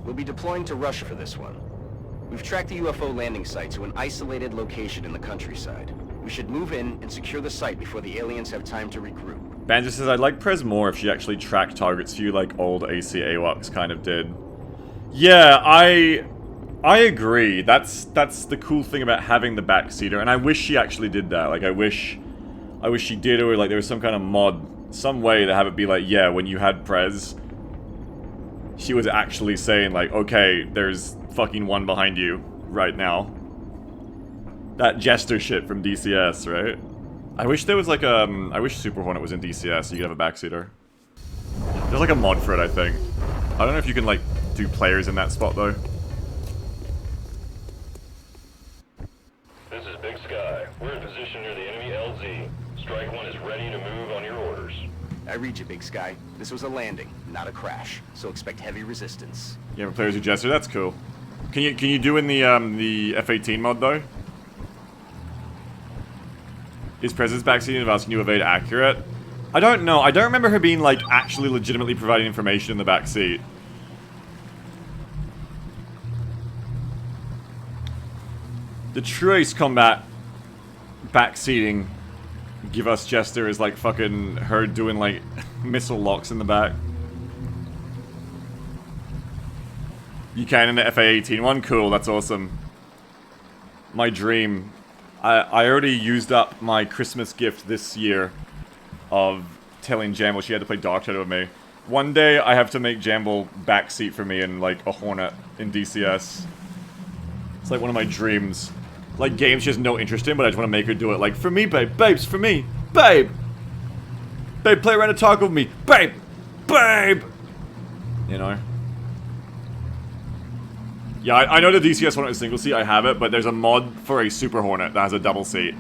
We'll be deploying to Russia for this one. We've tracked the UFO landing site to an isolated location in the countryside. We should move in and secure the site before the aliens have time to regroup. Banjo says, I'd like Prez more if she actually tracked targets for you like old AC AWACS kind of did. Yeah, I agree. That's the cool thing about having the Backseater, and I wish she actually did that. Like, I wish she did, or like there was some kind of mod, some way to have it be like, yeah, when you had Prez, she was actually saying like, okay, there's fucking one behind you right now. That Jester shit from DCS, right? I wish there was like I wish Super Hornet was in DCS so you could have a Backseater. There's like a mod for it, I think. I don't know if you can like do players in that spot though. This is Big Sky. We're in position near the enemy LZ. Strike One is ready to move on your orders. I read you, Big Sky. This was a landing, not a crash, so expect heavy resistance. You have players who Jester, that's cool. Can you do in the F-18 mod though? Is Prez's Backseating of asking you evade accurate? I don't know. I don't remember her being like actually legitimately providing information in the backseat. The true Ace Combat backseating give us Jester is like fucking her doing like missile locks in the back. You can in the FA-18 one? Cool, that's awesome. My dream. I already used up my Christmas gift this year of telling Jamble she had to play Dark Shadow with me. One day I have to make Jamble backseat for me in like a Hornet in DCS. It's like one of my dreams. Like games she has no interest in, but I just want to make her do it. Like, for me, babe. Babes, for me. Babe! Babe, play around a Tarkov with me. Babe! Babe! You know? Yeah, I know the DCS one is single seat, I have it, but there's a mod for a Super Hornet that has a double seat.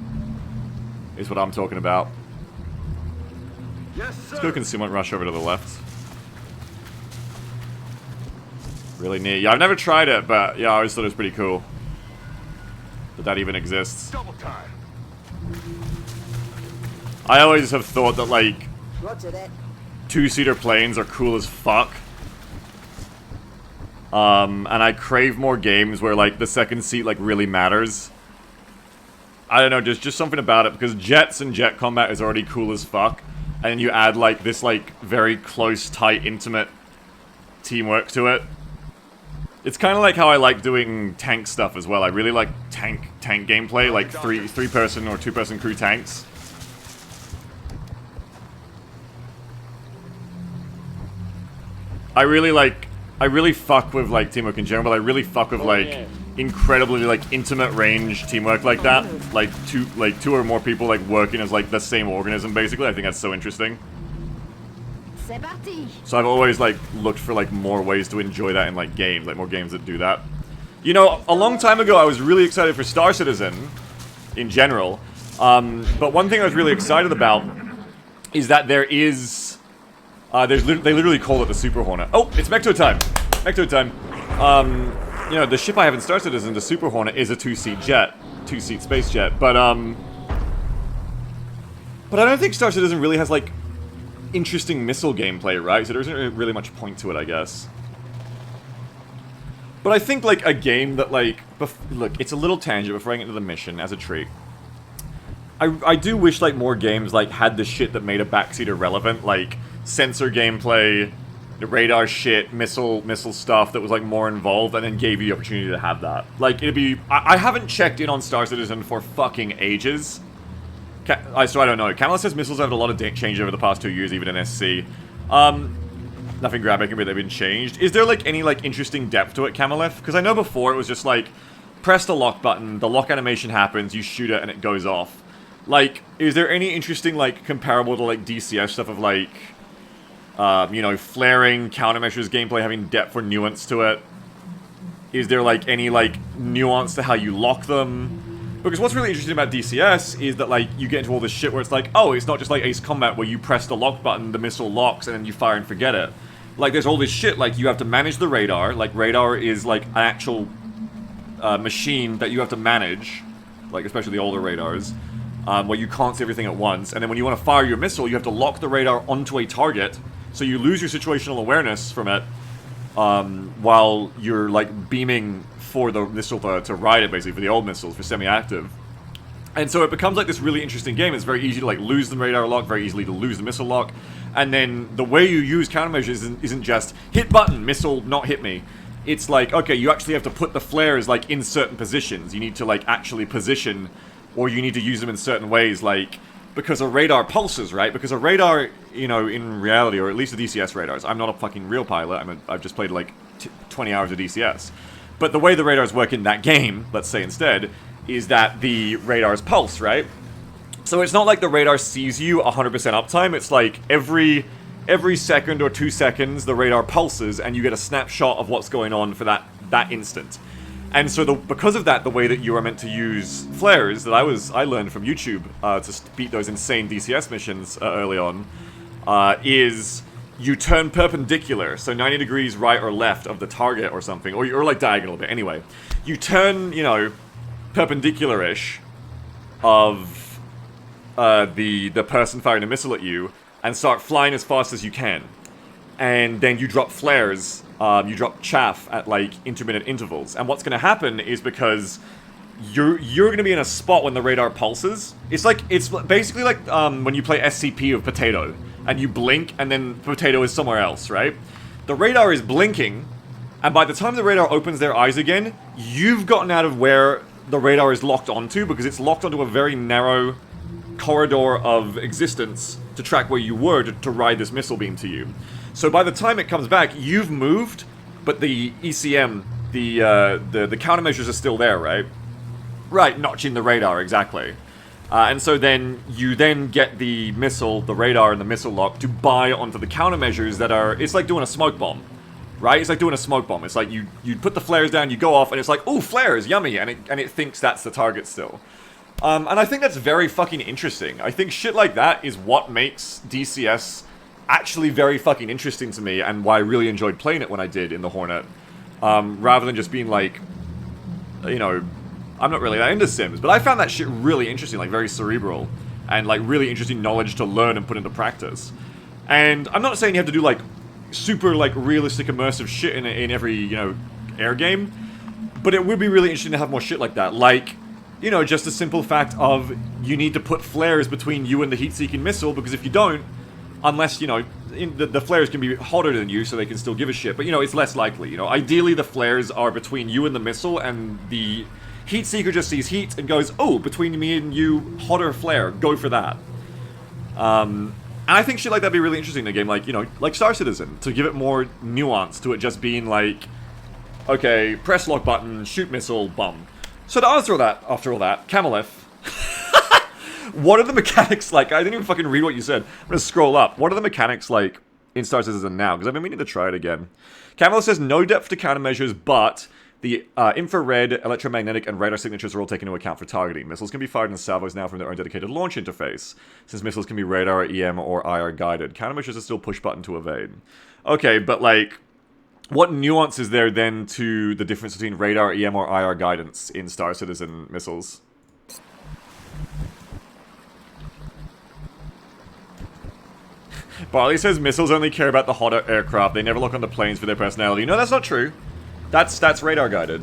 Is what I'm talking about. Yes, sir. Let's go Concealment Rush over to the left. Really neat. Yeah, I've never tried it, but yeah, I always thought it was pretty cool. That even exists. Double time. I always have thought that, like, Roger that. two-seater planes are cool as fuck. And I crave more games where, like, the second seat, like, really matters. I don't know, just something about it, because jets and jet combat is already cool as fuck. And then you add, like, this, like, very close, tight, intimate teamwork to it. It's kind of like how I like doing tank stuff as well. I really like tank gameplay, like three-person or two-person crew tanks. I really fuck with like teamwork in general, but I really fuck with like incredibly like intimate range teamwork like that. Like two or more people like working as like the same organism basically. I think that's so interesting. So I've always like looked for like more ways to enjoy that in like games, like more games that do that. You know, a long time ago I was really excited for Star Citizen in general. But one thing I was really excited about is that there is they literally call it the Super Hornet. Oh, it's Mecto time. Mecto time. You know, the ship I have in Star Citizen, the Super Hornet, is a two-seat jet, two-seat space jet. But I don't think Star Citizen really has like interesting missile gameplay, right? So there isn't really much point to it, I guess. But I think, like, a game that, like... Look, it's a little tangent before I get into the mission, as a treat. I do wish, like, more games, like, had the shit that made a Backseater relevant. Like, sensor gameplay, the radar shit, missile stuff that was, like, more involved, and then gave you the opportunity to have that. Like, it'd be... I haven't checked in on Star Citizen for fucking ages. So I don't know. Kamala says missiles have had a lot of change over the past 2 years, even in SC. Nothing groundbreaking, but they've been changed. Is there, like, any, like, interesting depth to it, Kamalef? Because I know before it was just, like, press the lock button, the lock animation happens, you shoot it, and it goes off. Like, is there any interesting, like, comparable to, like, DCS stuff of, like, you know, flaring, countermeasures gameplay having depth or nuance to it? Is there, like, any, like, nuance to how you lock them? Because what's really interesting about DCS is that, like, you get into all this shit where it's like, oh, it's not just like Ace Combat where you press the lock button, the missile locks, and then you fire and forget it. Like, there's all this shit, like, you have to manage the radar. Like, radar is, like, an actual machine that you have to manage. Like, especially the older radars. Where you can't see everything at once. And then when you want to fire your missile, you have to lock the radar onto a target. So you lose your situational awareness from it. while you're like beaming for the missile to ride it, basically, for the old missiles, for semi-active. And so it becomes like this really interesting game. It's very easy to like lose the radar lock, very easily to lose the missile lock. And then the way you use countermeasures isn't just hit button, missile, not hit me. It's like, okay, you actually have to put the flares like in certain positions. You need to like actually position, or you need to use them in certain ways, like, because a radar pulses, right? Because a radar, you know, in reality, or at least the DCS radars, I'm not a fucking real pilot, I've just played like 20 hours of DCS. But the way the radars work in that game, let's say instead, is that the radars pulse, right? So it's not like the radar sees you 100% uptime, it's like every second or 2 seconds the radar pulses and you get a snapshot of what's going on for that instant. And so because of that, the way that you are meant to use flares that I learned from YouTube to beat those insane DCS missions early on, is you turn perpendicular, so 90 degrees right or left of the target or something, or like diagonal a bit. Anyway, you turn, you know, perpendicular-ish of the person firing a missile at you and start flying as fast as you can. And then you drop flares, you drop chaff at like intermittent intervals. And what's going to happen is, because you're going to be in a spot when the radar pulses. It's basically like when you play SCP of Potato and you blink and then Potato is somewhere else, right? The radar is blinking, and by the time the radar opens their eyes again, you've gotten out of where the radar is locked onto, because it's locked onto a very narrow corridor of existence to track where you were to ride this missile beam to you. So by the time it comes back, you've moved, but the ECM, the countermeasures are still there, right? Right, notching the radar, exactly. And so then you then get the missile, the radar, and the missile lock to buy onto the countermeasures that are... It's like doing a smoke bomb, right? It's like doing a smoke bomb. It's like you put the flares down, you go off, and it's like, ooh, flares, yummy, and it thinks that's the target still. And I think that's very fucking interesting. I think shit like that is what makes DCS actually very fucking interesting to me, and why I really enjoyed playing it when I did in the Hornet. Rather than just being like, you know, I'm not really that into Sims, but I found that shit really interesting, like very cerebral, and like really interesting knowledge to learn and put into practice. And I'm not saying you have to do like super like realistic immersive shit in every, you know, air game, but it would be really interesting to have more shit like that. Like, you know, just the simple fact of you need to put flares between you and the heat-seeking missile, because if you don't, unless, you know, the flares can be hotter than you so they can still give a shit, but, you know, it's less likely, you know. Ideally, the flares are between you and the missile, and the heat seeker just sees heat and goes, oh, between me and you, hotter flare, go for that. And I think shit like that'd be really interesting in a game like, you know, like Star Citizen, to give it more nuance to it just being like, okay, press lock button, shoot missile, bum. So to answer after all that, Camelith, what are the mechanics like? I didn't even fucking read what you said. I'm gonna scroll up. What are the mechanics like in Star Citizen now? Because I've been meaning to try it again. Camelith says no depth to countermeasures, but the infrared, electromagnetic, and radar signatures are all taken into account for targeting. Missiles can be fired in salvos now from their own dedicated launch interface, since missiles can be radar, EM, or IR guided. Countermeasures are still push button to evade. Okay, but like, what nuance is there then to the difference between radar, EM, or IR guidance in Star Citizen missiles? Barley says missiles only care about the hotter aircraft. They never look on the planes for their personality. No, that's not true. That's radar guided.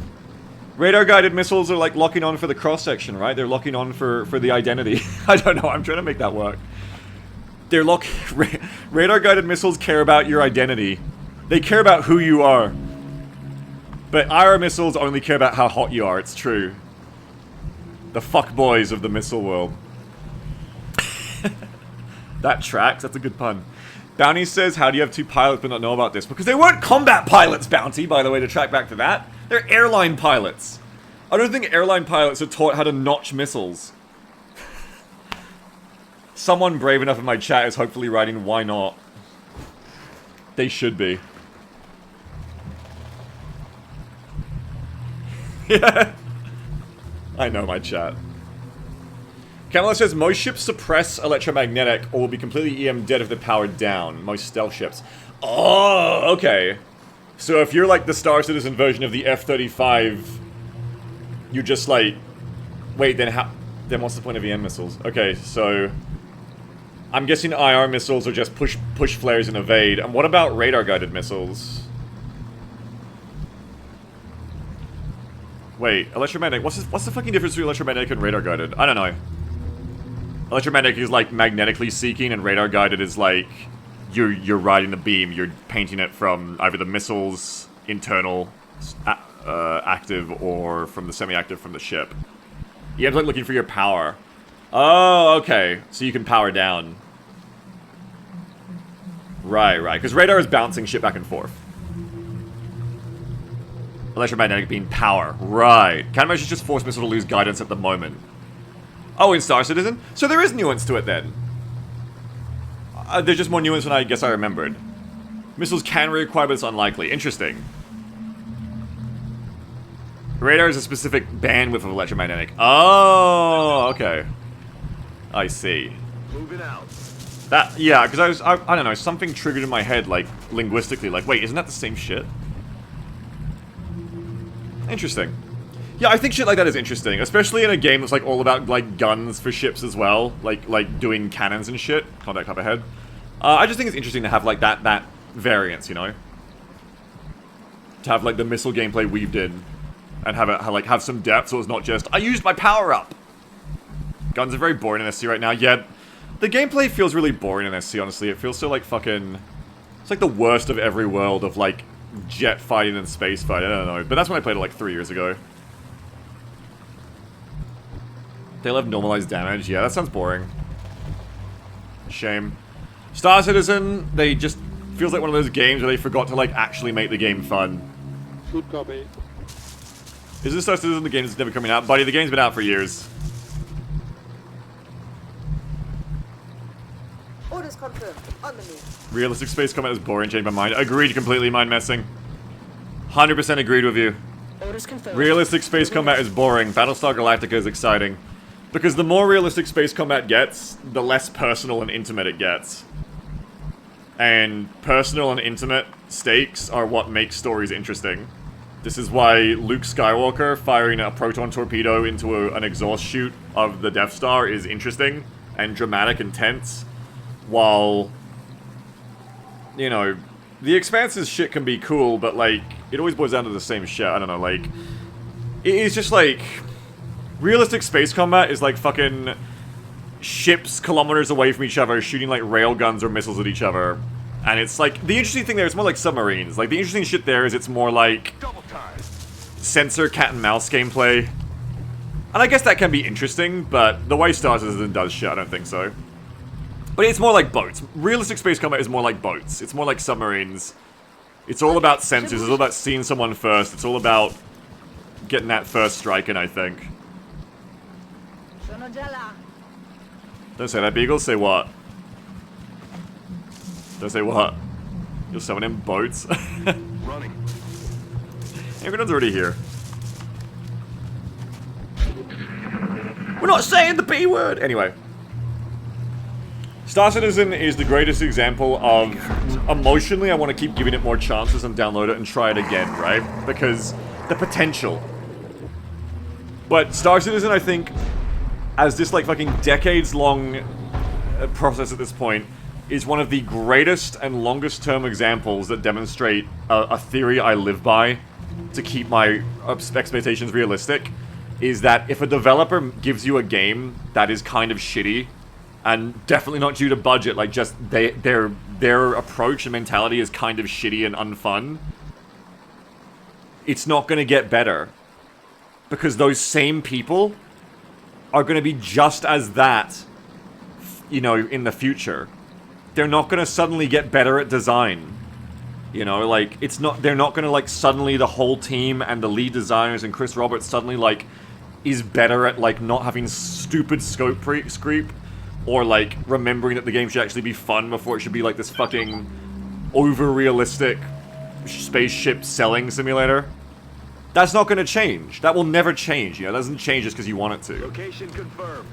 Radar guided missiles are like locking on for the cross section, right? They're locking on for the identity. I don't know. I'm trying to make that work. They're radar guided missiles care about your identity. They care about who you are. But IR missiles only care about how hot you are. It's true. The fuckboys of the missile world. That tracks. That's a good pun. Bounty says, how do you have two pilots but not know about this? Because they weren't combat pilots, Bounty, by the way, to track back to that. They're airline pilots. I don't think airline pilots are taught how to notch missiles. Someone brave enough in my chat is hopefully writing, why not? They should be. Yeah. I know my chat. Kamala says, most ships suppress electromagnetic or will be completely EM dead if they're powered down. Most stealth ships. Oh, okay. So if you're like the Star Citizen version of the F-35, you just like... Wait, then what's the point of EM missiles? Okay, so... I'm guessing IR missiles are just push flares and evade. And what about radar-guided missiles? Wait, electromagnetic. What's the fucking difference between electromagnetic and radar guided? I don't know. Electromagnetic is like magnetically seeking, and radar guided is like you're riding the beam. You're painting it from either the missile's internal active or from the semi-active from the ship. You have to like looking for your power. Oh, okay. So you can power down. Right. Because radar is bouncing shit back and forth. Electromagnetic being power. Right. Countermeasure just force missile to lose guidance at the moment. Oh, in Star Citizen? So there is nuance to it then. There's just more nuance than I guess I remembered. Missiles can reacquire, but it's unlikely. Interesting. Radar is a specific bandwidth of electromagnetic. Oh, okay. I see. Moving out. That, yeah, because I don't know, something triggered in my head, like, linguistically, like, wait, isn't that the same shit? Interesting. Yeah, I think shit like that is interesting, especially in a game that's, like, all about, like, guns for ships as well, like doing cannons and shit. Contact up ahead. I just think it's interesting to have, like, that variance, you know? To have, like, the missile gameplay weaved in, and have some depth, so it's not just, I used my power-up! Guns are very boring in SC right now, yeah. The gameplay feels really boring in SC, honestly. It feels so, like, fucking... It's like the worst of every world of, like, jet fighting and space fighting. I don't know. But that's when I played it, like, 3 years ago. They'll have normalized damage. Yeah, that sounds boring. Shame. Star Citizen, they just... Feels like one of those games where they forgot to, like, actually make the game fun. Good copy. Is this Star Citizen the game that's never coming out? Buddy, the game's been out for years. Orders confirmed. On the move. Realistic space combat is boring, changed my mind. Agreed completely, mind messing. 100% agreed with you. Orders confirmed. Realistic space combat is boring. Battlestar Galactica is exciting. Because the more realistic space combat gets, the less personal and intimate it gets. And personal and intimate stakes are what makes stories interesting. This is why Luke Skywalker firing a proton torpedo into an exhaust chute of the Death Star is interesting and dramatic and tense. While, you know, the Expanse's shit can be cool, but, like, it always boils down to the same shit. I don't know, like, it's just, like, realistic space combat is, like, fucking ships kilometers away from each other shooting, like, railguns or missiles at each other. And it's, like, the interesting thing there, it's more like submarines. Like, the interesting shit there is it's more like sensor cat and mouse gameplay. And I guess that can be interesting, but the way Star Citizen does shit, I don't think so. But it's more like boats. Realistic space combat is more like boats. It's more like submarines. It's all about sensors. It's all about seeing someone first. It's all about getting that first strike in, I think. Don't say that, Beagle. Say what? Don't say what? You're summoning boats? Running. Everyone's already here. We're not saying the B word! Anyway. Star Citizen is the greatest example of, emotionally, I want to keep giving it more chances and download it and try it again, right? Because the potential. But Star Citizen, I think, as this, like, fucking decades-long process at this point, is one of the greatest and longest-term examples that demonstrate a theory I live by to keep my expectations realistic, is that if a developer gives you a game that is kind of shitty, and definitely not due to budget, like, just their approach and mentality is kind of shitty and unfun, it's not gonna get better. Because those same people are gonna be just as that, you know, in the future. They're not gonna suddenly get better at design. You know, like, it's not, they're not gonna, like, suddenly the whole team and the lead designers and Chris Roberts suddenly, like, is better at, like, not having stupid scope creep, or, like, remembering that the game should actually be fun before it should be, like, this fucking over-realistic spaceship selling simulator. That's not gonna change. That will never change, you know, it doesn't change just because you want it to. Location confirmed.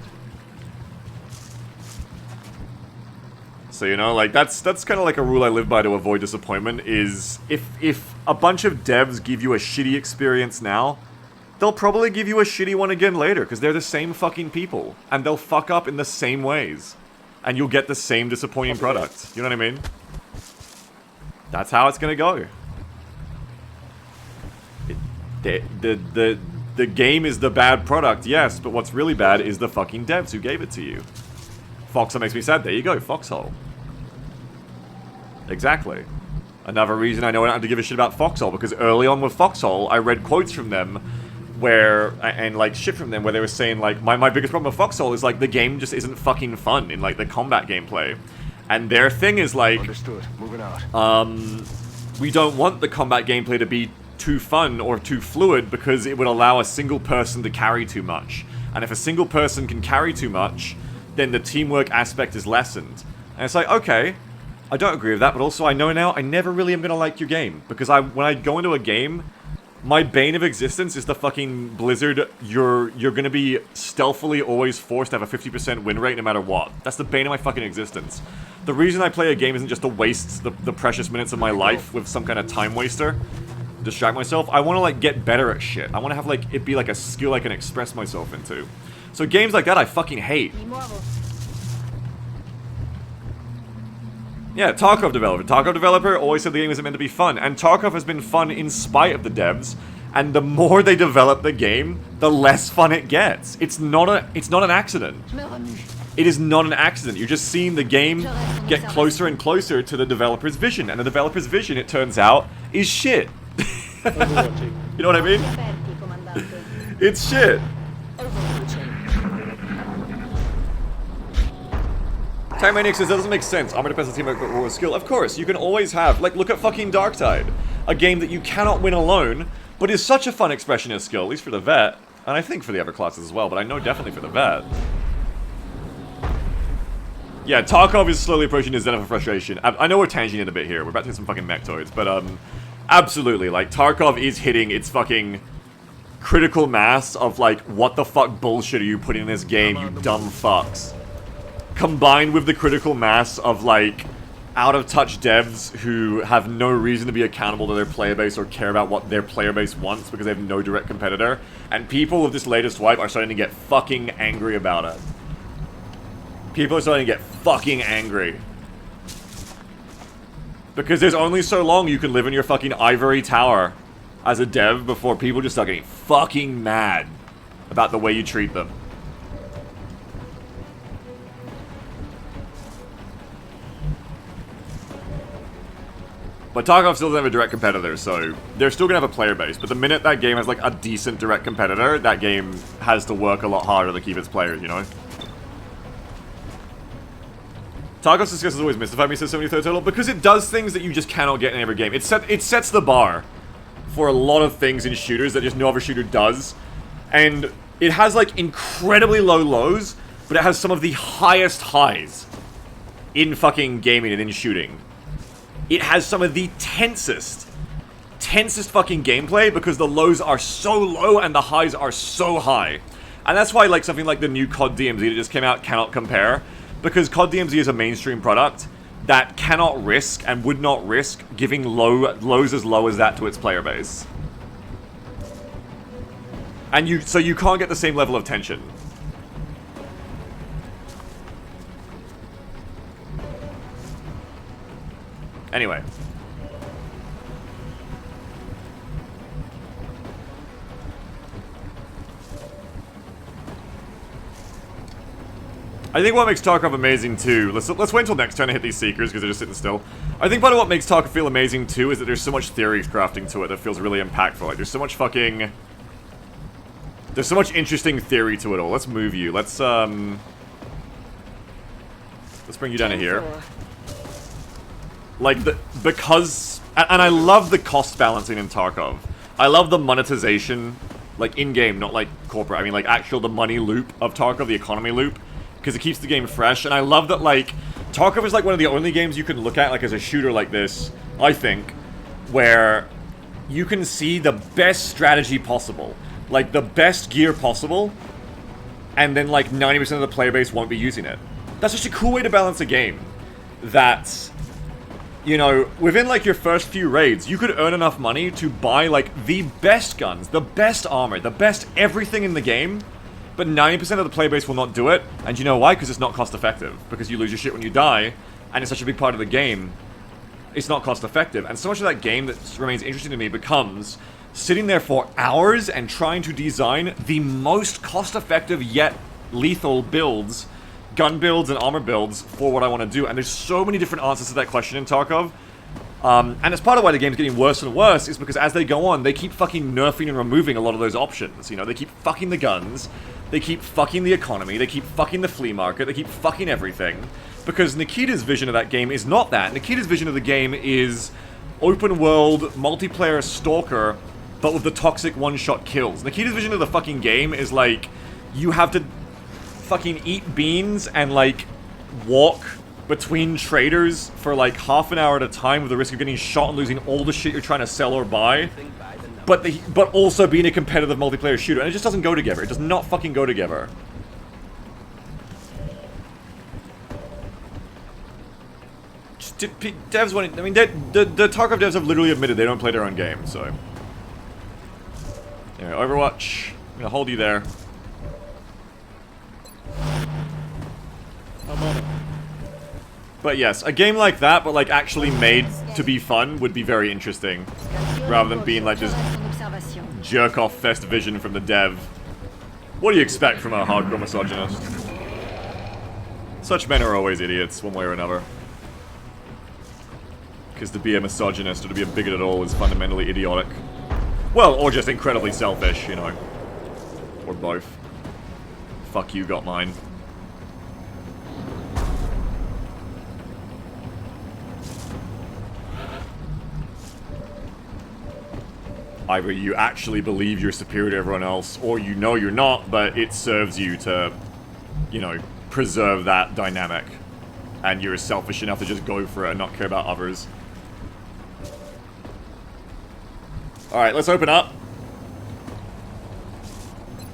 So, you know, like, that's kind of like a rule I live by to avoid disappointment, is if a bunch of devs give you a shitty experience now, they'll probably give you a shitty one again later, because they're the same fucking people, and they'll fuck up in the same ways, and you'll get the same disappointing product. You know what I mean? That's how it's gonna go. The game is the bad product, yes, but what's really bad is the fucking devs who gave it to you. Foxhole makes me sad. There you go, Foxhole. Exactly. Another reason I know I don't have to give a shit about Foxhole, because early on with Foxhole, I read quotes from them where, and like shit from them, where they were saying like, my biggest problem with Foxhole is like, the game just isn't fucking fun in like the combat gameplay. And their thing is like, Understood. Moving out. We don't want the combat gameplay to be too fun or too fluid because it would allow a single person to carry too much. And if a single person can carry too much, then the teamwork aspect is lessened. And it's like, okay, I don't agree with that, but also I know now I never really am gonna like your game. Because when I go into a game, my bane of existence is the fucking Blizzard, you're gonna be stealthily always forced to have a 50% win rate no matter what. That's the bane of my fucking existence. The reason I play a game isn't just to waste the precious minutes of my life with some kind of time waster, distract myself. I want to like get better at shit. I want to have like it be like a skill I can express myself into. So games like that I fucking hate. Yeah, Tarkov developer. Tarkov developer always said the game isn't meant to be fun, and Tarkov has been fun in spite of the devs. And the more they develop the game, the less fun it gets. It's not an accident. It is not an accident. You're just seeing the game get closer and closer to the developer's vision, and the developer's vision, it turns out, is shit. You know what I mean? It's shit. Time Maniac says that doesn't make sense. I'm gonna pass the team with skill. Of course, you can always have, like, look at fucking Darktide, a game that you cannot win alone, but is such a fun expression of skill, at least for the vet, and I think for the other classes as well, but I know definitely for the vet. Yeah, Tarkov is slowly approaching his zenith of frustration. I know we're tangenting a bit here. We're about to hit some fucking mechtoids, but absolutely, like, Tarkov is hitting its fucking critical mass of, like, what the fuck bullshit are you putting in this game, you dumb fucks. Combined with the critical mass of, like, out-of-touch devs who have no reason to be accountable to their player base or care about what their player base wants because they have no direct competitor. And people with this latest wipe are starting to get fucking angry about it. People are starting to get fucking angry. Because there's only so long you can live in your fucking ivory tower as a dev before people just start getting fucking mad about the way you treat them. But Tarkov still doesn't have a direct competitor, so they're still gonna have a player base. But the minute that game has like a decent direct competitor, that game has to work a lot harder to keep its players, you know? Tarkov's success has always mystified me, says 73rd Total, because it does things that you just cannot get in every game. It sets the bar for a lot of things in shooters that just no other shooter does. And it has like incredibly low lows, but it has some of the highest highs in fucking gaming and in shooting. It has some of the tensest fucking gameplay because the lows are so low and the highs are so high. And that's why like something like the new COD DMZ that just came out cannot compare. Because COD DMZ is a mainstream product that cannot risk and would not risk giving lows as low as that to its player base. And so you can't get the same level of tension. Anyway. I think what makes Tarkov amazing too, let's wait until next turn to hit these Seekers because they're just sitting still. I think part of what makes Tarkov feel amazing too is that there's so much theory crafting to it that feels really impactful. Like there's so much fucking... There's so much interesting theory to it all. Let's move you. Let's bring you down to here. Like, because... And I love the cost balancing in Tarkov. I love the monetization, like, in-game, not like corporate. I mean, like, actual the money loop of Tarkov, the economy loop. Because it keeps the game fresh. And I love that, like, Tarkov is, like, one of the only games you can look at, like, as a shooter like this, I think, where you can see the best strategy possible. Like, the best gear possible, and then, like, 90% of the player base won't be using it. That's just a cool way to balance a game. That... You know, within, like, your first few raids, you could earn enough money to buy, like, the best guns, the best armor, the best everything in the game, but 90% of the player base will not do it, and you know why? Because it's not cost-effective. Because you lose your shit when you die, and it's such a big part of the game, it's not cost-effective. And so much of that game that remains interesting to me becomes sitting there for hours and trying to design the most cost-effective yet lethal builds, gun builds and armor builds for what I want to do. And there's so many different answers to that question in Tarkov. And it's part of why the game's getting worse and worse, is because as they go on, they keep fucking nerfing and removing a lot of those options. You know, they keep fucking the guns, they keep fucking the economy, they keep fucking the flea market, they keep fucking everything. Because Nikita's vision of that game is not that. Nikita's vision of the game is open world, multiplayer stalker, but with the toxic one-shot kills. Nikita's vision of the fucking game is like, you have to fucking eat beans and like walk between traders for like half an hour at a time with the risk of getting shot and losing all the shit you're trying to sell or buy, but also being a competitive multiplayer shooter. And it just doesn't go together. It does not fucking go together. Devs want, I mean, the Tarkov devs have literally admitted they don't play their own game, so. Anyway, Overwatch, I'm gonna hold you there. I'm on it. But yes, a game like that, but like actually made to be fun, would be very interesting. Rather than being like this jerk-off fest vision from the dev. What do you expect from a hardcore misogynist? Such men are always idiots, one way or another. Because to be a misogynist or to be a bigot at all is fundamentally idiotic. Well, or just incredibly selfish, you know. Or both. Fuck you, got mine. Either you actually believe you're superior to everyone else, or you know you're not, but it serves you to, you know, preserve that dynamic. And you're selfish enough to just go for it and not care about others. Alright, let's open up.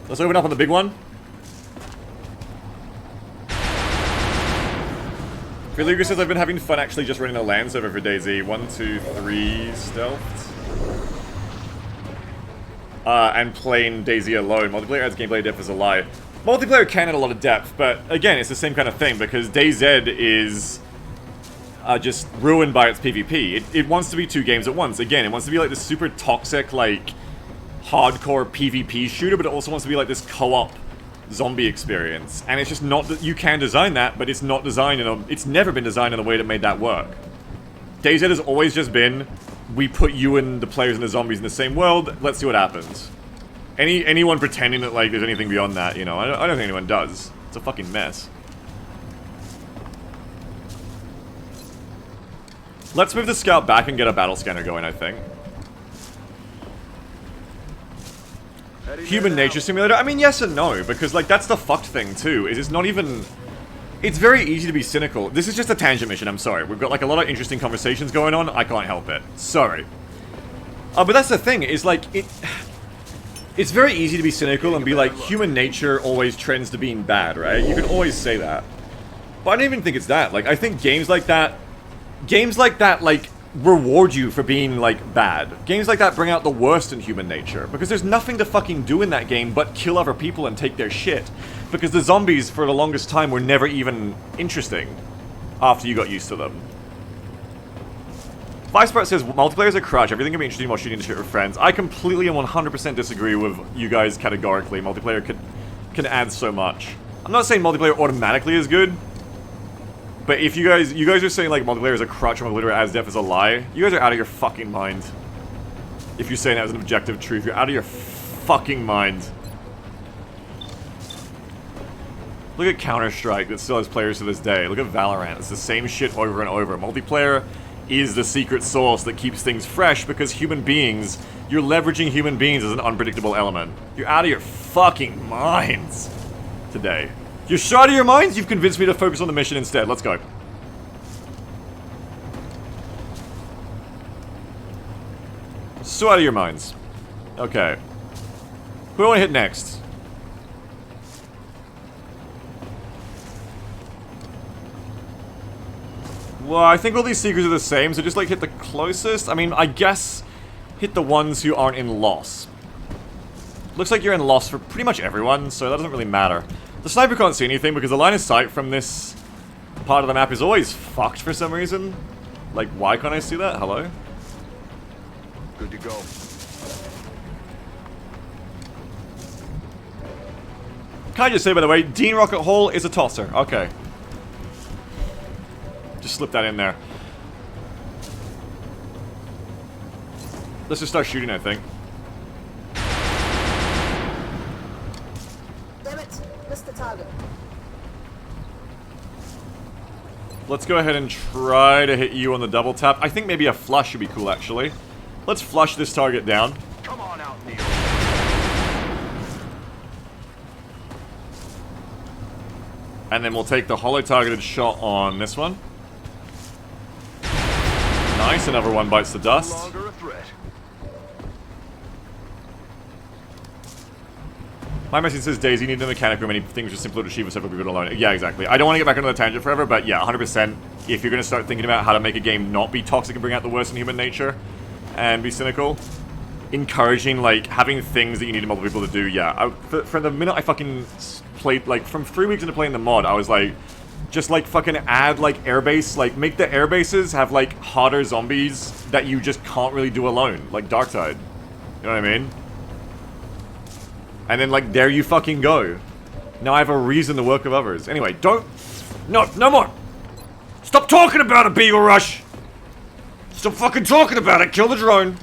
Let's open up on the big one. Filiga says I've been having fun actually just running a LAN server for DayZ. 1, 2, 3 stealthed. And playing DayZ alone. Multiplayer adds gameplay depth is a lie. Multiplayer can add a lot of depth, but again, it's the same kind of thing because DayZ is just ruined by its PvP. It wants to be 2 games at once. Again, it wants to be like this super toxic, like, hardcore PvP shooter, but it also wants to be like this co-op zombie experience. And it's just not that you can design that, but it's not designed in a, it's never been designed in a way that made that work. DayZ has always just been, we put you and the players and the zombies in the same world, let's see what happens. Anyone pretending that like there's anything beyond that, you know, I don't think anyone does. It's a fucking mess. Let's move the scout back and get a battle scanner going, I think. Human nature simulator? I mean, yes and no, because like that's the fucked thing too, is it's not even... It's very easy to be cynical. This is just a tangent mission, I'm sorry. We've got like a lot of interesting conversations going on, I can't help it. Sorry. But that's the thing, is like, it's very easy to be cynical and be like, human nature always trends to being bad, right? You can always say that. But I don't even think it's that. Like, I think games like that, like, reward you for being, like, bad. Games like that bring out the worst in human nature. Because there's nothing to fucking do in that game but kill other people and take their shit. Because the zombies, for the longest time, were never even interesting after you got used to them. Vicepart says, multiplayer is a crutch. Everything can be interesting while shooting the shit with friends. I completely and 100% disagree with you guys categorically. Multiplayer can add so much. I'm not saying multiplayer automatically is good. But if you guys are saying like multiplayer is a crutch or multiplayer adds depth is a lie, you guys are out of your fucking mind. If you're saying that as an objective truth, you're out of your fucking mind. Look at Counter-Strike that still has players to this day. Look at Valorant. It's the same shit over and over. Multiplayer is the secret sauce that keeps things fresh because human beings, you're leveraging human beings as an unpredictable element. You're out of your fucking minds today. You're so out of your minds, you've convinced me to focus on the mission instead. Let's go. So out of your minds. Okay. Who do I want to hit next? Well, I think all these secrets are the same, so just like hit the closest. I mean, I guess hit the ones who aren't in loss. Looks like you're in loss for pretty much everyone, so that doesn't really matter. The sniper can't see anything because the line of sight from this part of the map is always fucked for some reason. Like, why can't I see that? Hello? Good to go. Can I just say, by the way, Dean Rocket Hall is a tosser. Okay. Just slip that in there. Let's just start shooting, I think. Damn it, missed the target. Let's go ahead and try to hit you on the double tap. I think maybe a flush would be cool, actually. Let's flush this target down. Come on out, Neil. And then we'll take the hollow targeted shot on this one. Nice, another one bites the dust. Longer a threat. My message says, Daisy, you need a mechanic room, and things are simpler to achieve with several people alone. Yeah, exactly. I don't want to get back on the tangent forever, but yeah, 100%. If you're going to start thinking about how to make a game not be toxic and bring out the worst in human nature, and be cynical, encouraging, like, having things that you need multiple people to do, yeah. From the minute I fucking played, like, from 3 weeks into playing the mod, I was like, just, like, fucking add, like, airbase, like, make the airbases have, like, harder zombies that you just can't really do alone, like Darktide. You know what I mean? And then, like, there you fucking go. Now I have a reason to work with others. Anyway, don't... No more! Stop talking about it, Beagle Rush! Stop fucking talking about it! Kill the drone!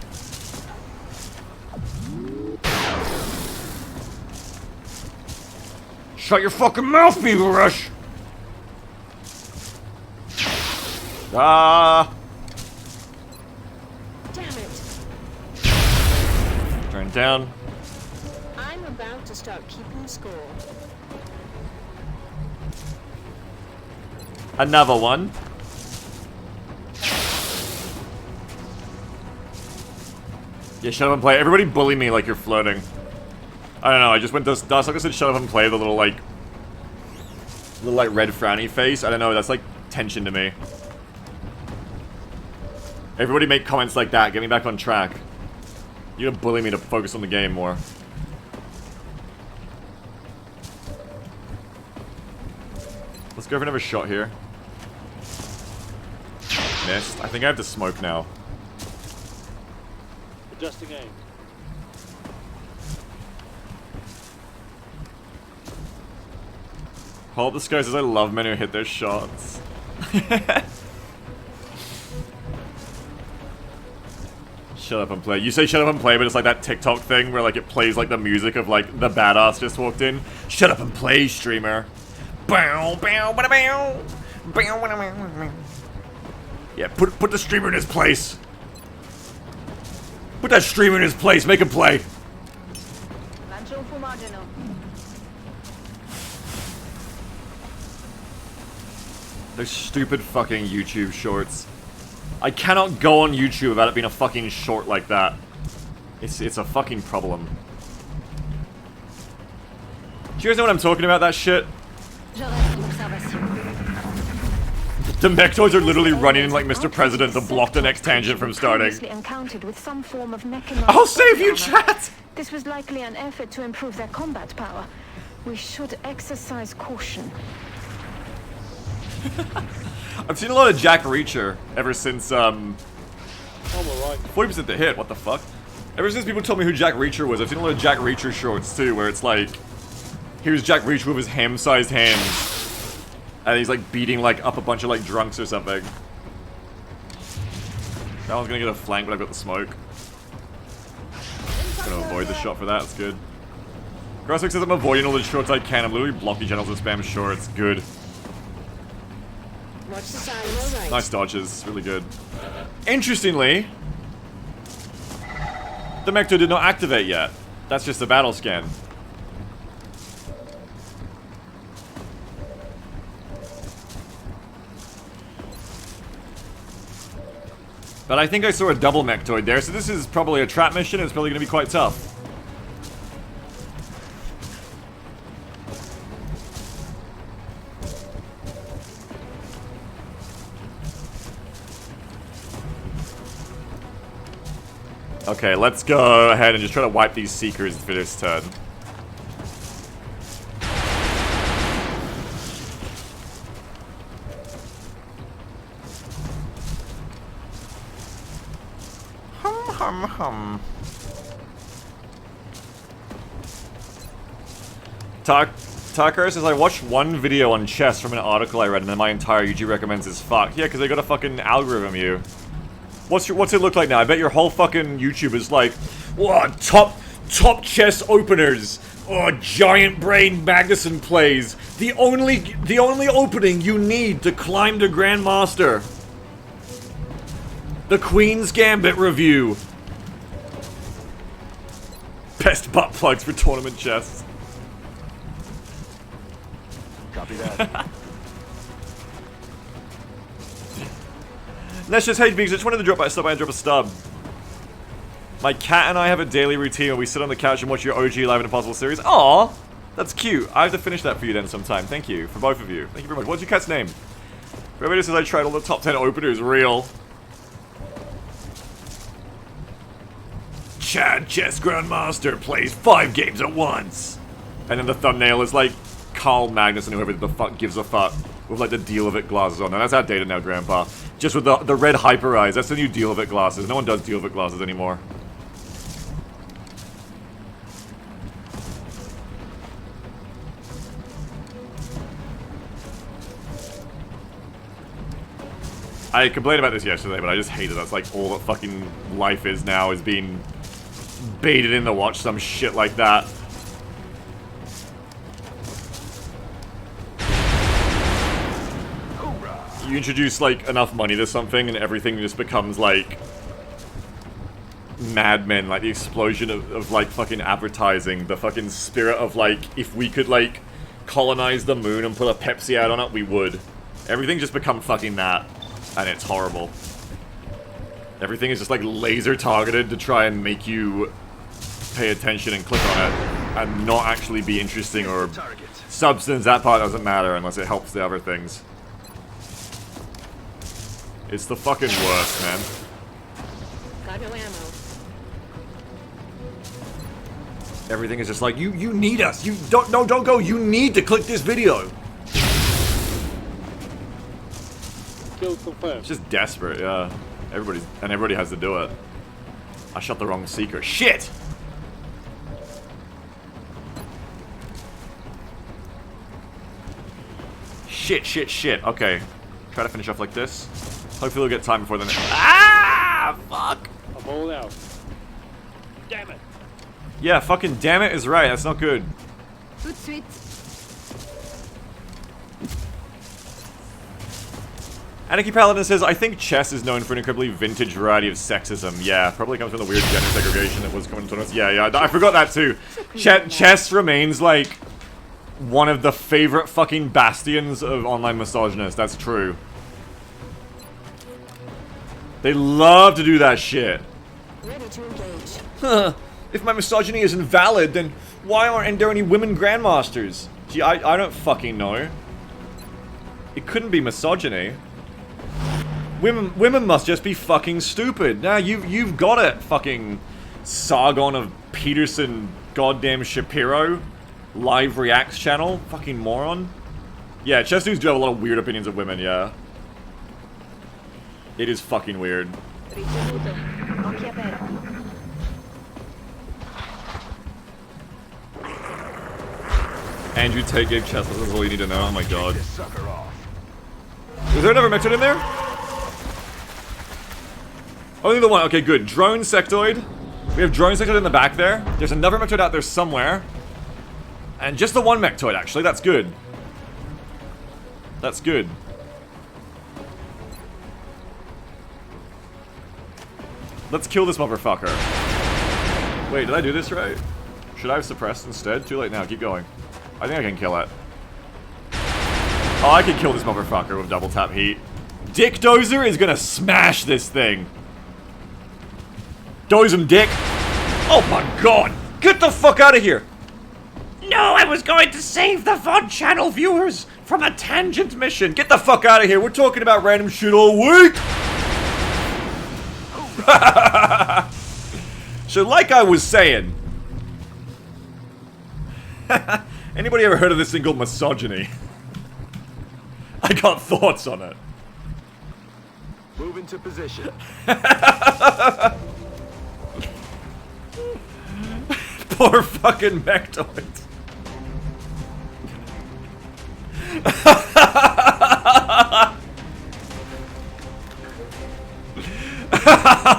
Shut your fucking mouth, Beagle Rush! Ah! Damn it. Turn down. I'm about to start keeping score. Another one. Yeah, shut up and play. Everybody bully me like you're floating. I don't know, I just went to... That's like I said, shut up and play, the little, like... red frowny face. I don't know, that's, like, tension to me. Everybody make comments like that, get me back on track. You gotta bully me to focus on the game more. Let's go for another shot here. Missed. I think I have to smoke now. Adjusting aim. Hold this guy says I love men who hit their shots. Shut up and play. You say shut up and play, but it's like that TikTok thing where like it plays like the music of like the badass just walked in. Shut up and play, streamer. Bow, bow, bada, bow. Bow, bada, bow, bow. Yeah, put the streamer in his place. Put that streamer in his place. Make him play. Those stupid fucking YouTube shorts. I cannot go on YouTube without it being a fucking short like that. It's a fucking problem. Do you guys know what I'm talking about, that shit? The mechtoids are literally running in like Mr. President to block the next tangent from starting. I'll save you, chat! This was likely an effort to improve their combat power. We should exercise caution. I've seen a lot of Jack Reacher ever since, I'm alright. 40% to hit, what the fuck? Ever since people told me who Jack Reacher was, I've seen a lot of Jack Reacher shorts too, where it's like, here's Jack Reacher with his ham-sized hands. And he's like beating like up a bunch of like drunks or something. That one's gonna get a flank, but I've got the smoke. Gonna avoid the shot for that, it's good. Crosswick says I'm avoiding all the shorts I can. I'm literally blocking channels and spam shorts. Good. Watch the sign, all right. Nice dodges, really good. Interestingly, the Mecto did not activate yet. That's just a battle scan. But I think I saw a double Mectoid there, so this is probably a trap mission. It's probably going to be quite tough. Okay, let's go ahead and just try to wipe these Seekers for this turn. Tucker says, I watched one video on chess from an article I read, and then my entire YouTube recommends is fucked. Yeah, because they got a fucking algorithm, you. What's it look like now? I bet your whole fucking YouTube is like, whoa, top chess openers. Oh, giant brain Magnuson plays. The only opening you need to climb to Grandmaster. The Queen's Gambit review. Best butt plugs for tournament chess. Copy that. Let's just hate because I just wanted to drop by and drop a stub. My cat and I have a daily routine where we sit on the couch and watch your OG Live and Impossible series. Aww, that's cute. I have to finish that for you then sometime. Thank you for both of you. Thank you very much. What's your cat's name? Everybody says I tried all the top 10 openers. Real. Chad Chess Grandmaster plays 5 games at once. And then the thumbnail is like Carl Magnus and whoever the fuck gives a fuck with like the Deal of It glasses on. Now that's outdated now, Grandpa. Just with the red hyper eyes. That's the new Deal of It glasses. No one does Deal of It glasses anymore. I complained about this yesterday, but I just hate it. That's like all that fucking life is now, is being baited in to watch some shit like that. You introduce like enough money to something and everything just becomes like Mad Men, like the explosion of like fucking advertising, the fucking spirit of like, if we could like colonize the moon and put a Pepsi ad on it, we would. Everything just become fucking that, and it's horrible. Everything is just like laser targeted to try and make you pay attention and click on it and not actually be interesting or substance. That part doesn't matter unless it helps the other things. It's the fucking worst, man. Got no ammo. Everything is just like, you need us. You don't go. You need to click this video. Kill confirmed. It's just desperate, yeah. Everybody has to do it. I shot the wrong seeker. Shit! Shit. Okay. Try to finish off like this. Hopefully we'll get time before the next. Ah! Fuck! I'm all out. Damn it! Yeah, fucking damn it is right. That's not good. Tout de suite. Anarchy Paladin says, I think chess is known for an incredibly vintage variety of sexism. Yeah, probably comes from the weird gender segregation that was coming to us. Yeah, I forgot that too. Chess remains, like, one of the favorite fucking bastions of online misogynists. That's true. They love to do that shit. Ready to engage. Huh. If my misogyny isn't valid, then why aren't there any women grandmasters? Gee, I don't fucking know. It couldn't be misogyny. Women must just be fucking stupid. Nah, you've got it, fucking Sargon of Peterson, goddamn Shapiro, live reacts channel, fucking moron. Yeah, chess dudes do have a lot of weird opinions of women. Yeah, it is fucking weird. Andrew Tate gave chess lessons. That's all you need to know. Oh my god. Is there another method in there? Only the one. Okay, good. Drone sectoid. We have drone sectoid in the back there. There's another mectoid out there somewhere. And just the one mectoid, actually. That's good. That's good. Let's kill this motherfucker. Wait, did I do this right? Should I have suppressed instead? Too late now. Keep going. I think I can kill it. Oh, I can kill this motherfucker with double tap heat. Dick Dozer is gonna smash this thing. Doze him, Dick. Oh my god. Get the fuck out of here. No, I was going to save the VOD channel viewers from a tangent mission. Get the fuck out of here. We're talking about random shit all week. So like I was saying. Anybody ever heard of this thing called misogyny? I got thoughts on it. Move into position. Poor fucking mectoids.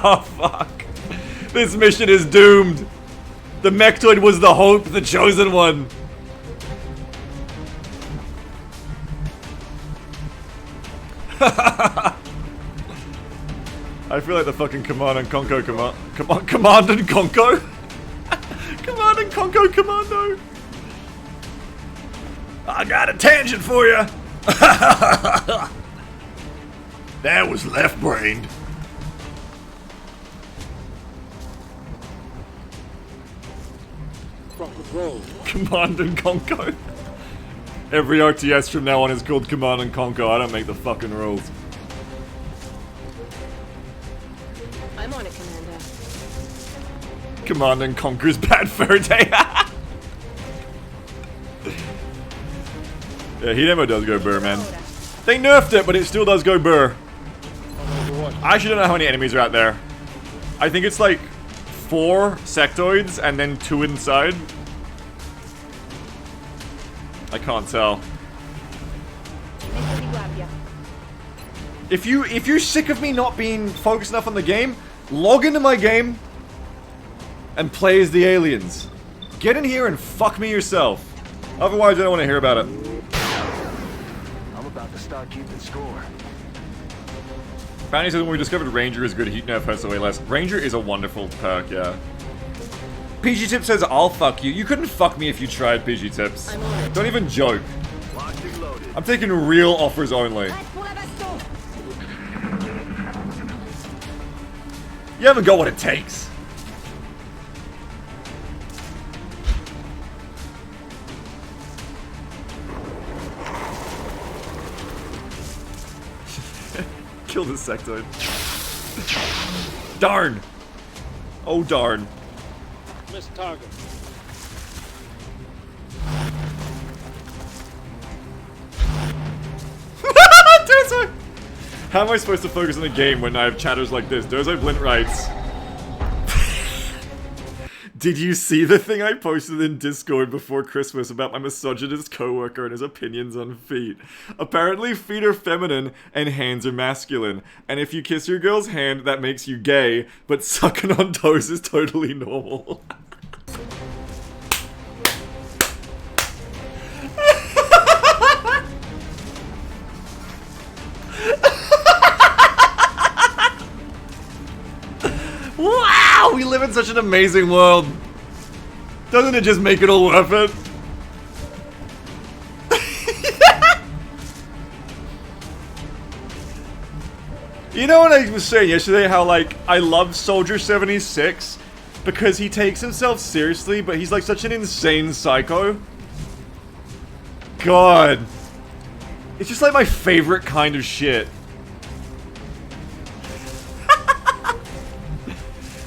Oh, fuck. This mission is doomed. The Mechtoid was the hope, the chosen one. I feel like the fucking Command and Conquer Command and Conquer? Command and Conquer Commando. I got a tangent for you. That was left-brained. Rock and roll. Command and Conquer. Every RTS from now on is called Command and Conquer. I don't make the fucking rules. I'm on it, Commander. Command and Conquer's Bad Fur Day. Yeah, he never does go burr, man. They nerfed it, but it still does go burr. I actually don't know how many enemies are out there. I think it's like 4 sectoids and then 2 inside. I can't tell. If you're sick of me not being focused enough on the game, log into my game and play as the aliens. Get in here and fuck me yourself. Otherwise, I don't want to hear about it. I'm about to start keeping score. Fanny says when we discovered Ranger is good, heat nerf hurts away less. Ranger is a wonderful perk, yeah. PG Tip says, I'll fuck you. You couldn't fuck me if you tried, PG Tips. Don't even joke. I'm taking real offers only. You haven't got what it takes. Kill this sectoid. Darn! Oh darn. Miss target. Dozo! How am I supposed to focus on a game when I have chatters like this? Dozo Blint writes... Did you see the thing I posted in Discord before Christmas about my misogynist coworker and his opinions on feet? Apparently feet are feminine and hands are masculine. And if you kiss your girl's hand, that makes you gay, but sucking on toes is totally normal. Wow! We live in such an amazing world. Doesn't it just make it all worth it? You know what I was saying yesterday? How, like, I love Soldier 76 because he takes himself seriously, but he's like such an insane psycho. God. It's just like my favorite kind of shit.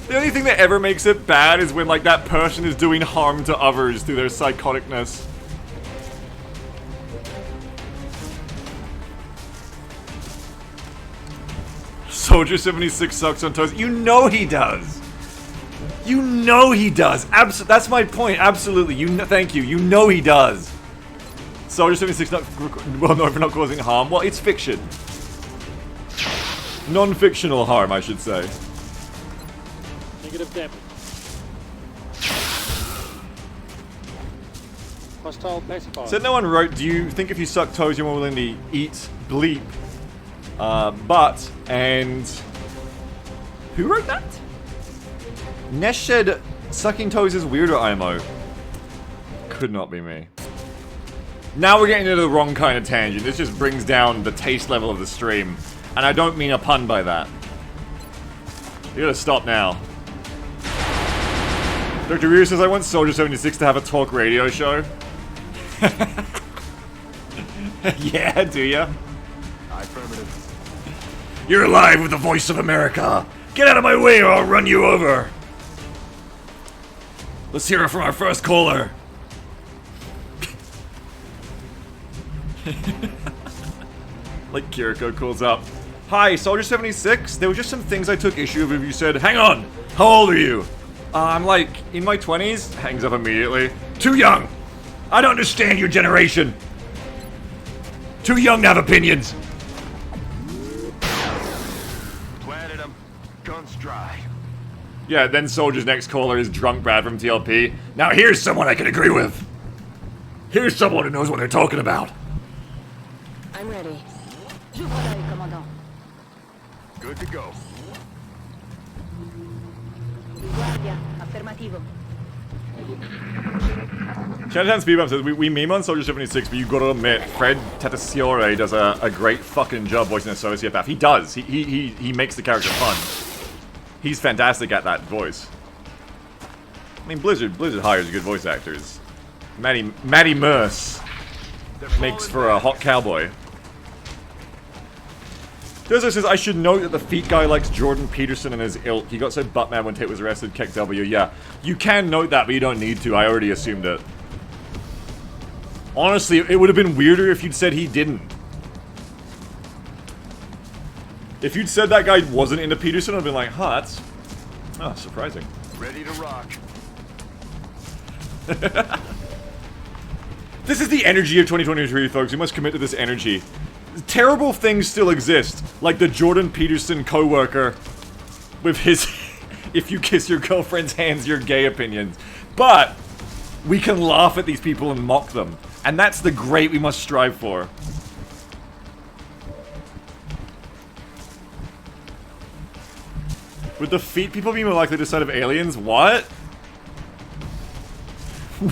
The only thing that ever makes it bad is when, like, that person is doing harm to others through their psychoticness. Soldier 76 sucks on toes. You know he does. You know he does. That's my point. Absolutely. Thank you. You know he does. Soldier 76 not causing harm. Well, it's fiction. Non-fictional harm, I should say. Negative damage. Hostile pacifier. Said no one wrote, do you think if you suck toes you're more willing to eat bleep? But, and... Who wrote that? Nesh said, sucking toes is weirder, IMO. Could not be me. Now we're getting into the wrong kind of tangent. This just brings down the taste level of the stream. And I don't mean a pun by that. You gotta stop now. Dr. Rear says, I want Soldier 76 to have a talk radio show. Yeah, do ya? Affirmative. You're alive with the voice of America. Get out of my way or I'll run you over. Let's hear it from our first caller. Like Kiriko calls up. Hi, Soldier 76. There were just some things I took issue of. You said, hang on. How old are you? I'm like, in my 20s. Hangs up immediately. Too young. I don't understand your generation. Too young to have opinions! Planted him. Guns dry. Yeah, then Soldier's next caller is Drunk Brad from TLP. Now here's someone I can agree with. Here's someone who knows what they're talking about. I'm ready. J'ouvre l'œil, commandant. Good to go. Guardia, affermativo. Chinatown Speedbump says, we meme on Soldier 76, but you gotta admit, Fred Tatasciore does a great fucking job voicing a sociopath. He does. He makes the character fun. He's fantastic at that voice. I mean, Blizzard hires good voice actors. Matty Merce makes for a hot cowboy. Dozo says, I should note that the feet guy likes Jordan Peterson and his ilk. He got so buttman when Tate was arrested, Keck W. Yeah, you can note that, but you don't need to. I already assumed it. Honestly, it would have been weirder if you'd said he didn't. If you'd said that guy wasn't into Peterson, I'd have been like, huh, that's... oh, surprising. Ready to rock. This is the energy of 2023, folks. We must commit to this energy. Terrible things still exist, like the Jordan Peterson co-worker with his if you kiss your girlfriend's hands, you're gay opinions. But we can laugh at these people and mock them. And that's the great we must strive for. Would the feet people be more likely to side of aliens? What?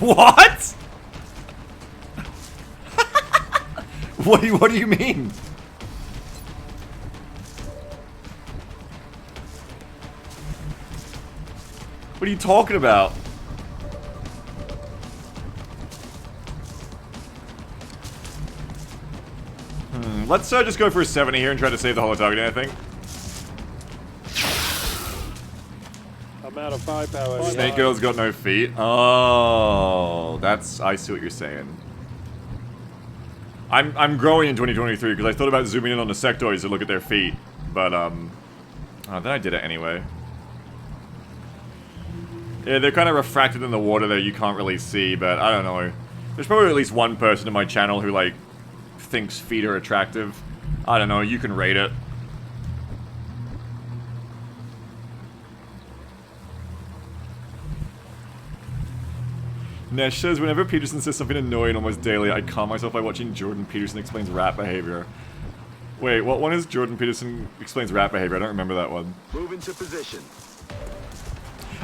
What? What do you mean? What are you talking about? Let's just go for a 70 here and try to save the holo targeting, I think. I'm out of firepower. Snake Girl's got no feet. Oh, that's... I see what you're saying. I'm growing in 2023 because I thought about zooming in on the sectoids to look at their feet, but oh, then I did it anyway. Yeah, they're kind of refracted in the water there. You can't really see, but I don't know. There's probably at least one person in my channel who like thinks feet are attractive. I don't know. You can rate it. Nesh says, whenever Peterson says something annoying almost daily, I calm myself by watching Jordan Peterson Explains Rat Behavior. Wait, what one is Jordan Peterson Explains Rat Behavior? I don't remember that one. Move into position.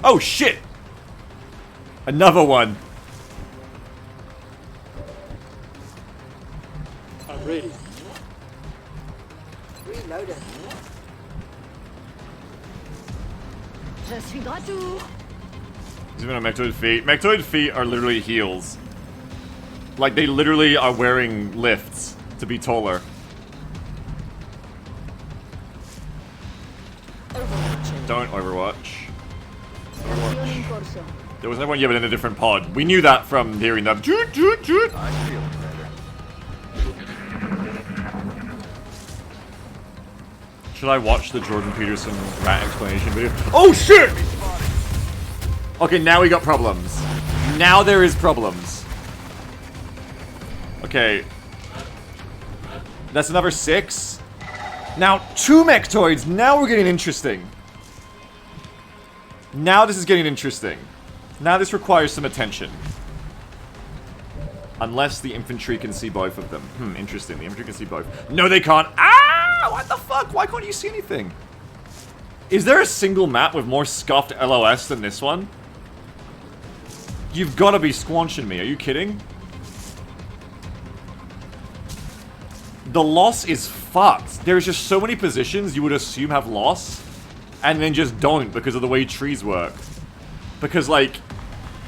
Oh, shit! Another one. I'm ready. Reloaded. Je suis de retour. Zoom in on Mectoid feet. Mectoid feet are literally heels. Like, they literally are wearing lifts to be taller. Don't Overwatch. Azione in corso. There was everyone yet in a different pod. We knew that from hearing them. Joot, joot, joot. I'm feeling better. Should I watch the Jordan Peterson rat explanation video? Oh shit! Okay, now we got problems. Now there is problems. Okay. That's another 6. Now, 2 Mectoids. Now we're getting interesting. Now this is getting interesting. Now this requires some attention. Unless the infantry can see both of them. Interesting. The infantry can see both. No, they can't. Ah! What the fuck? Why can't you see anything? Is there a single map with more scuffed LOS than this one? You've got to be squanching me. Are you kidding? The loss is fucked. There's just so many positions you would assume have loss, and then just don't because of the way trees work. Because, like,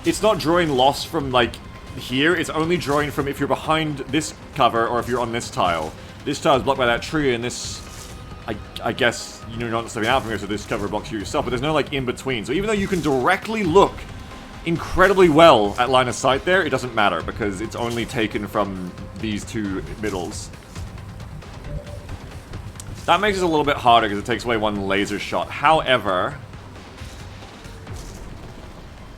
it's not drawing loss from, like, here. It's only drawing from if you're behind this cover or if you're on this tile. This tile is blocked by that tree, and this... I guess you're not stepping out from here, so this cover blocks you yourself, but there's no, like, in-between. So even though you can directly look incredibly well at line of sight there, it doesn't matter, because it's only taken from these two middles. That makes it a little bit harder, because it takes away one laser shot. However,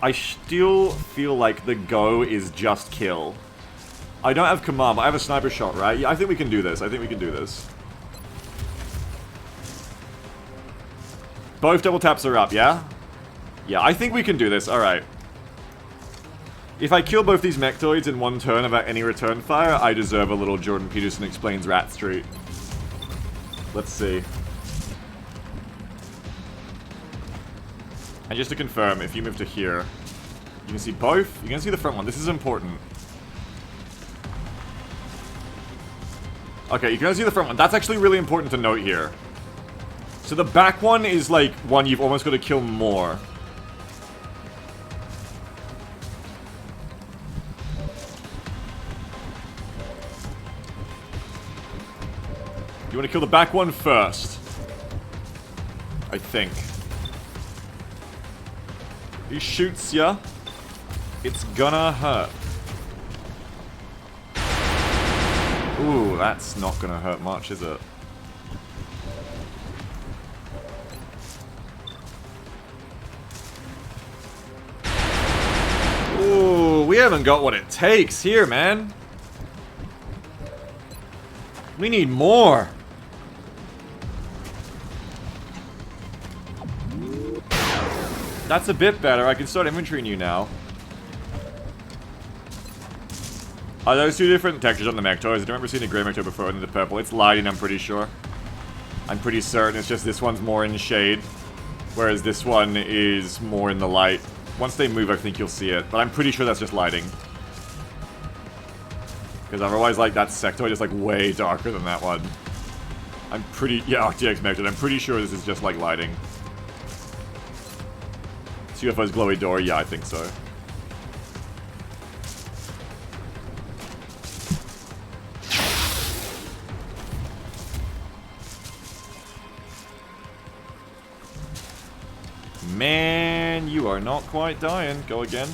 I still feel like the go is just kill. I don't have command, but I have a sniper shot, right? Yeah, I think we can do this. I think we can do this. Both double taps are up, yeah? Yeah, I think we can do this. Alright. If I kill both these mechtoids in one turn without any return fire, I deserve a little Jordan Peterson Explains Rat Street. Let's see. And just to confirm, if you move to here, you can see both. You can see the front one. This is important. Okay, you can see the front one. That's actually really important to note here. So the back one is like one you've almost got to kill more. You want to kill the back one first. I think. He shoots ya. It's gonna hurt. Ooh, that's not gonna hurt much, is it? Ooh, we haven't got what it takes here, man. We need more. That's a bit better. I can start inventorying you now. Are those two different textures on the mechtoids? I don't remember seeing a grey mechtoid before and the purple. It's lighting, I'm pretty sure. I'm pretty certain it's just this one's more in shade, whereas this one is more in the light. Once they move, I think you'll see it, but I'm pretty sure that's just lighting. Because otherwise, like, that sectoid is, like, way darker than that one. I'm pretty... Yeah, RTX mechtoid. I'm pretty sure this is just, like, lighting. UFO's glowy door? Yeah, I think so. Man, you are not quite dying. Go again.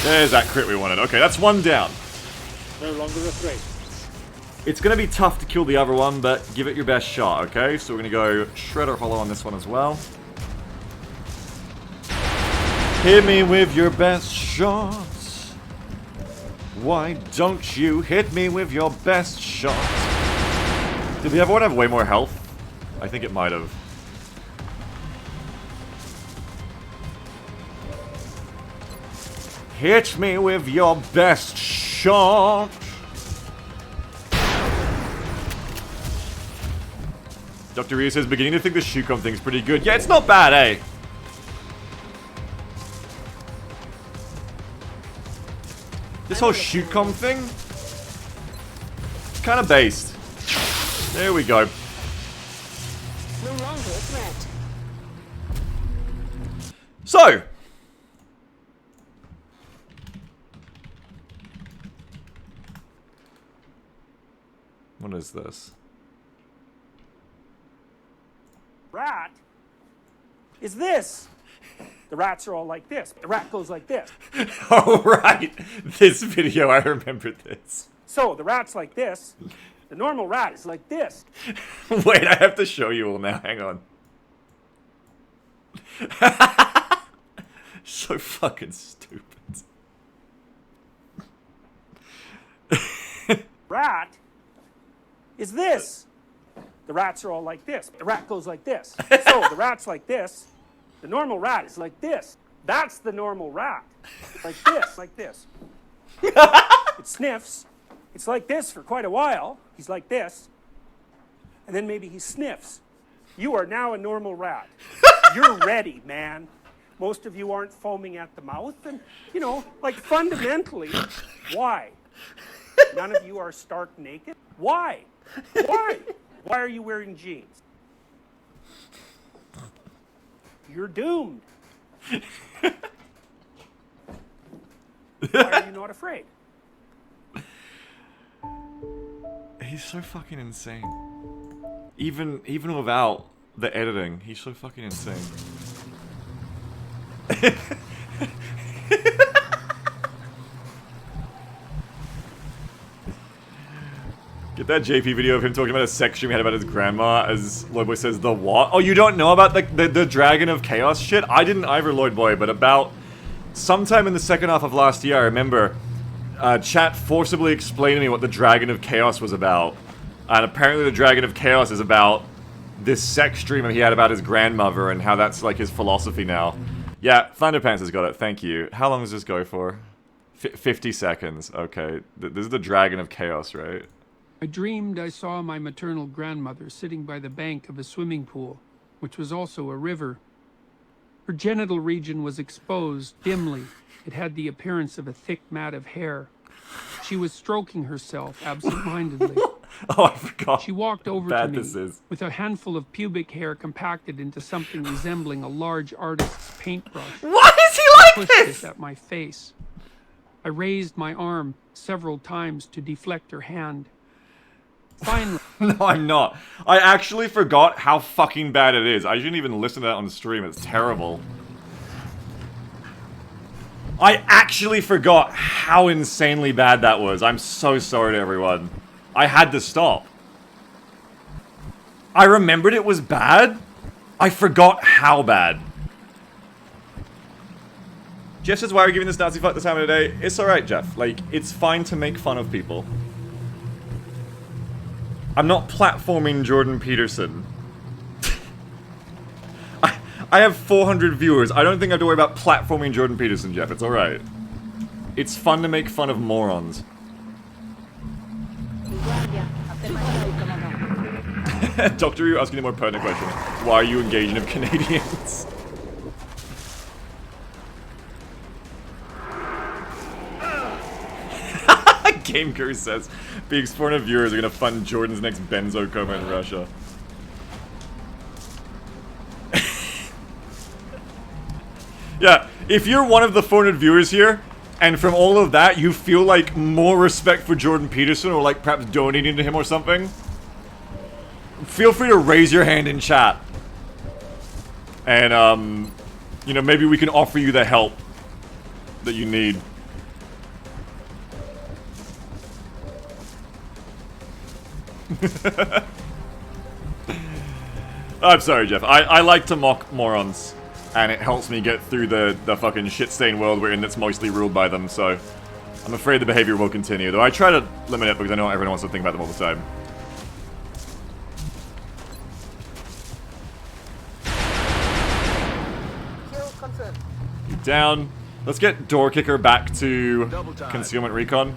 There's that crit we wanted. Okay, that's one down. No longer a threat. It's going to be tough to kill the other one, but give it your best shot, okay? So we're going to go Shredder Hollow on this one as well. Hit me with your best shots. Why don't you hit me with your best shot? Did the other one have way more health? I think it might have. Hit me with your best shot. Dr. Rhea says, beginning to think the XCOM thing's pretty good. Yeah, it's not bad, eh? This whole XCOM thing, it's kind of based. There we go. No longer a threat. So, what is this? Rat is this. The rats are all like this. The rat goes like this. Oh, right. This video, I remember this. So, the rat's like this. The normal rat is like this. Wait, I have to show you all now. Hang on. So fucking stupid. Rat is this. The rats are all like this. The rat goes like this. So, the rat's like this. The normal rat is like this. That's the normal rat. Like this, like this. It sniffs. It's like this for quite a while. He's like this. And then maybe he sniffs. You are now a normal rat. You're ready, man. Most of you aren't foaming at the mouth. And, you know, like fundamentally, why? None of you are stark naked. Why? Why? Why are you wearing jeans? You're doomed. Why are you not afraid? He's so fucking insane. Even without the editing, he's so fucking insane. Get that JP video of him talking about a sex dream he had about his grandma, as Lloydboy says, the what? Oh, you don't know about the Dragon of Chaos shit? I didn't either, Lloydboy, but about sometime in the second half of last year, I remember Chat forcibly explained to me what the Dragon of Chaos was about. And apparently the Dragon of Chaos is about this sex dream that he had about his grandmother and how that's like his philosophy now. Yeah, Thunderpants has got it, thank you. How long does this go for? 50 seconds, okay. This is the Dragon of Chaos, right? I dreamed I saw my maternal grandmother sitting by the bank of a swimming pool, which was also a river. Her genital region was exposed dimly. It had the appearance of a thick mat of hair. She was stroking herself absent-mindedly. Oh, I forgot. She walked over to me this is. with a handful of pubic hair compacted into something resembling a large artist's paintbrush. Why is he like Pushed this? it at my face. I raised my arm several times to deflect her hand. Finally. No, I'm not. I actually forgot how fucking bad it is. I shouldn't even listen to that on stream. It's terrible. I actually forgot how insanely bad that was. I'm so sorry to everyone. I had to stop. I remembered it was bad. I forgot how bad. Jeff says, why are we giving this Nazi fuck this time of the day? It's alright, Jeff. Like, it's fine to make fun of people. I'm not platforming Jordan Peterson. I have 400 viewers. I don't think I have to worry about platforming Jordan Peterson, Jeff. It's alright. It's fun to make fun of morons. Doctor, you asking a more pertinent question. Why are you engaging with Canadians? Game Guru says, being 400 viewers are gonna fund Jordan's next benzo coma in Russia. Yeah, if you're one of the 400 viewers here, and from all of that you feel like more respect for Jordan Peterson, or like perhaps donating to him or something, feel free to raise your hand in chat. And, you know, maybe we can offer you the help that you need. I'm sorry, Jeff. I like to mock morons, and it helps me get through the fucking shit-stained world we're in that's mostly ruled by them, so I'm afraid the behavior will continue, though I try to limit it because I know everyone wants to think about them all the time. You down. Let's get Door Kicker back to Concealment Recon.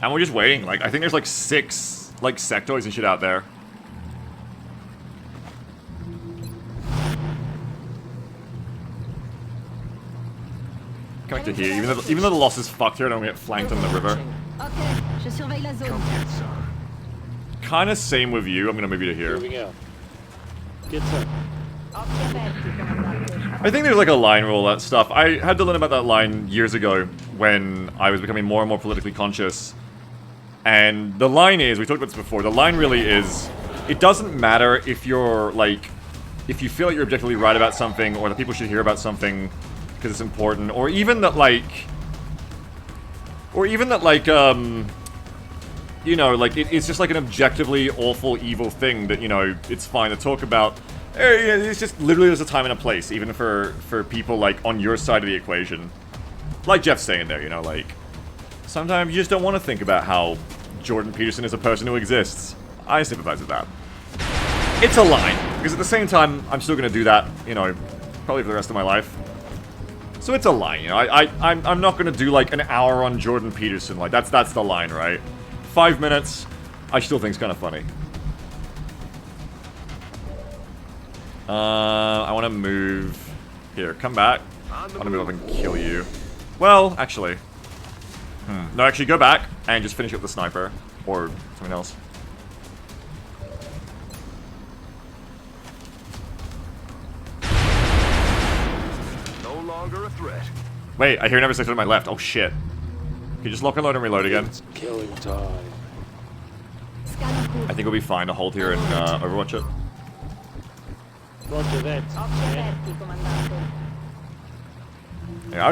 And we're just waiting. Like, I think there's like 6 like sectoids and shit out there. Connect to here. Even though the loss is fucked here, I don't get flanked on the river. Kinda same with you. I'm gonna move you to here. Get some. I think there's like a line rule, that stuff. I had to learn about that line years ago when I was becoming more and more politically conscious. And the line is, we talked about this before, the line really is, it doesn't matter if you're like, if you feel like you're objectively right about something, or that people should hear about something because it's important, or even that like, you know, like, it's just like an objectively awful, evil thing that, you know, it's fine to talk about. It's just literally there's a time and a place, even for people, like, on your side of the equation. Like Jeff's saying there, you know, like, sometimes you just don't want to think about how Jordan Peterson is a person who exists. I sympathize with that. It's a line, because at the same time, I'm still going to do that, you know, probably for the rest of my life. So it's a line, you know, I'm not going to do, like, an hour on Jordan Peterson, like, that's the line, right? 5 minutes, I still think it's kind of funny. I want to move... Here, come back. I want to move up and kill you. Well, actually... No, actually, go back and just finish up the sniper. Or something else. No longer a threat. Wait, I hear another sector to my left. Oh, shit. Can you just lock and load and reload again? It's killing time. I think we'll be fine to hold here and overwatch it. Roger that. Yeah,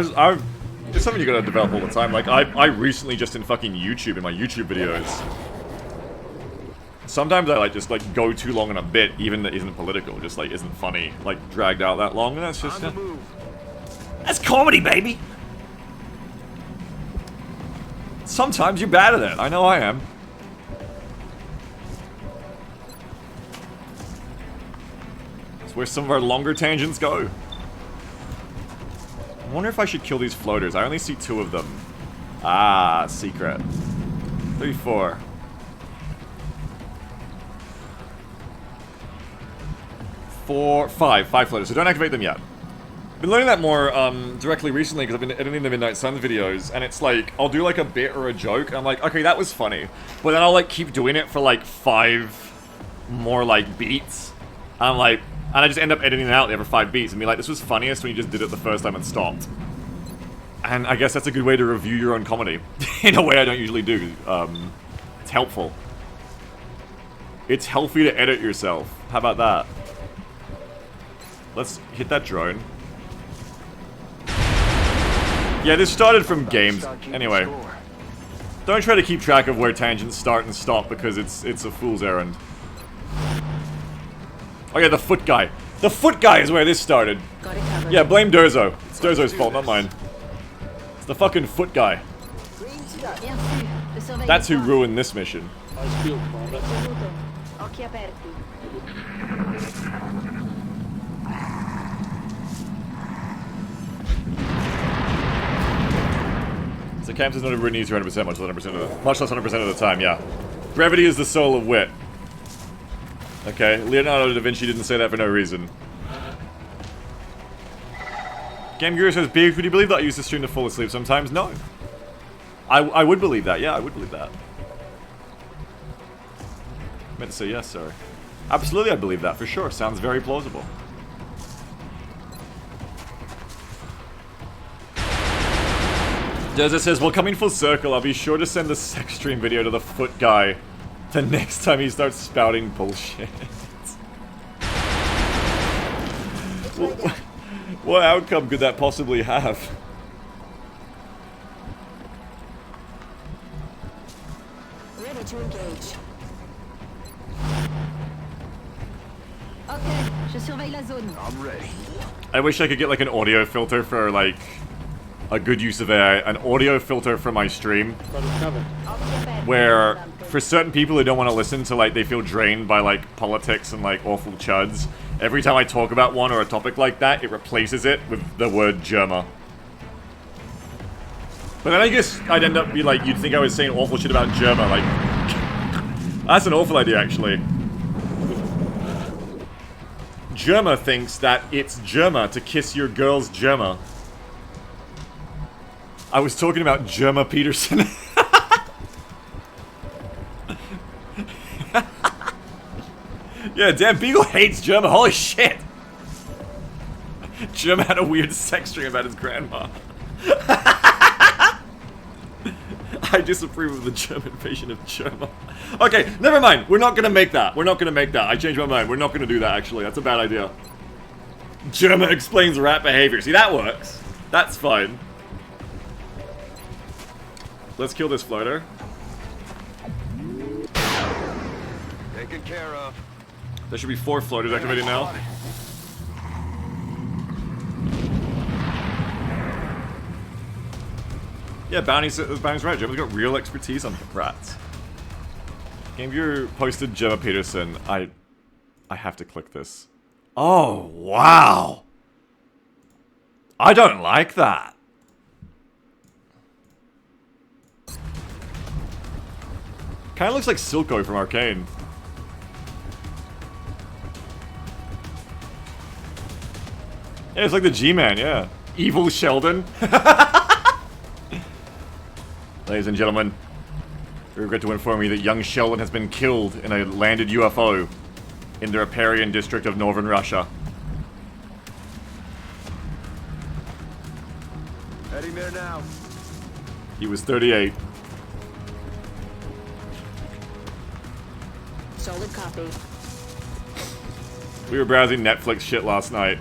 it's something you gotta develop all the time. Like, I recently just in fucking YouTube, in my YouTube videos, sometimes I like just like go too long on a bit, even that isn't political, just like isn't funny, like dragged out that long, and that's just That's comedy, baby! Sometimes you're bad at it. I know I am. That's where some of our longer tangents go. I wonder if I should kill these floaters. I only see 2 of them. Ah, secret. 3, 4. 4, 5. 5 floaters, so don't activate them yet. Been learning that more directly recently because I've been editing the Midnight Suns videos, and it's like, I'll do like a bit or a joke, and I'm like, okay, that was funny. But then I'll like keep doing it for like 5 more like beats. And I'm like, and I just end up editing it out every 5 beats and be like, this was funniest when you just did it the first time and stopped. And I guess that's a good way to review your own comedy. In a way I don't usually do. It's helpful. It's healthy to edit yourself. How about that? Let's hit that drone. Yeah, this started from games. Anyway. Don't try to keep track of where tangents start and stop because it's a fool's errand. Oh yeah, the foot guy. The foot guy is where this started. Yeah, blame Durzo. It's Durzo's fault, not mine. It's the fucking foot guy. That's who ruined this mission. So Camps is not everybody needs 100%, much less 100% of the time, yeah. Brevity is the soul of wit. Okay, Leonardo da Vinci didn't say that for no reason. Game Guru says, Biggs, would you believe that I use the stream to fall asleep sometimes? No. I would believe that, yeah, I would believe that. I meant to say yes, sorry. Absolutely, I believe that, for sure. Sounds very plausible. Deza says, well, coming full circle, I'll be sure to send the sex stream video to the foot guy the next time he starts spouting bullshit. What outcome could that possibly have? Ready to engage. Ok, je surveille la zone. I'm ready. I wish I could get like an audio filter for like a good use of AI, an audio filter for my stream, where for certain people who don't want to listen to like they feel drained by like politics and like awful chuds, every time I talk about one or a topic like that, it replaces it with the word Germa. But then I guess I'd end up be like, you'd think I was saying awful shit about Germa, like that's an awful idea actually. Germa thinks that it's Germa to kiss your girl's Germa. I was talking about Germa Peterson. Yeah, damn, Beagle hates Germa. Holy shit. Germa had a weird sex dream about his grandma. I disapprove of the German invasion of Germa. Okay, never mind. We're not gonna make that. We're not gonna make that. I changed my mind. We're not gonna do that, actually. That's a bad idea. Germa explains rat behavior. See, that works. That's fine. Let's kill this floater. Taken care of. There should be 4 floaters activated now. Yeah, Bounty's right. Gemma's got real expertise on rats. Game viewer posted Gemma Peterson. I have to click this. Oh, wow. I don't like that. Kinda looks like Silco from Arcane. Yeah, it's like the G-Man, yeah. Evil Sheldon. Ladies and gentlemen, we regret to inform you that young Sheldon has been killed in a landed UFO in the Riparian district of northern Russia. Heading there now. He was 38. Solid copy. We were browsing Netflix shit last night.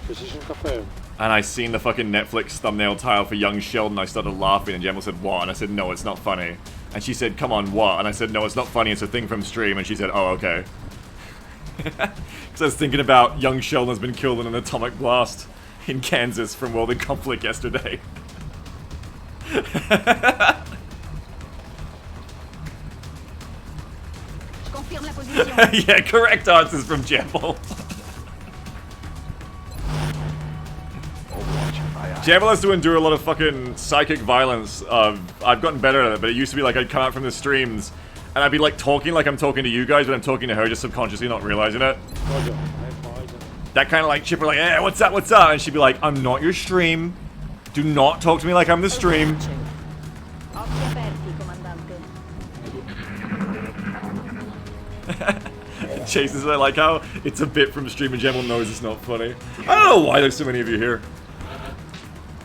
Precision confirmed. And I seen the fucking Netflix thumbnail tile for young Sheldon. I started laughing and Gemma said, what? And I said, no, it's not funny. And she said, come on, what? And I said, no, it's not funny, it's a thing from stream. And she said, oh, okay. Because I was thinking about young Sheldon has been killed in an atomic blast in Kansas from World in Conflict yesterday. Je confirme la position. Yeah, correct answers from Jamble. Jamble has to endure a lot of fucking psychic violence. I've gotten better at it, but it used to be like I'd come out from the streams and I'd be like talking like I'm talking to you guys, but I'm talking to her just subconsciously not realizing it. That kind of like chipper like, hey, what's up, what's up? And she'd be like, I'm not your stream. Do not talk to me like I'm the stream. Occhi aperti, comandante. Chases, I like how it's a bit from stream and Jamble knows it's not funny. I don't know why there's so many of you here.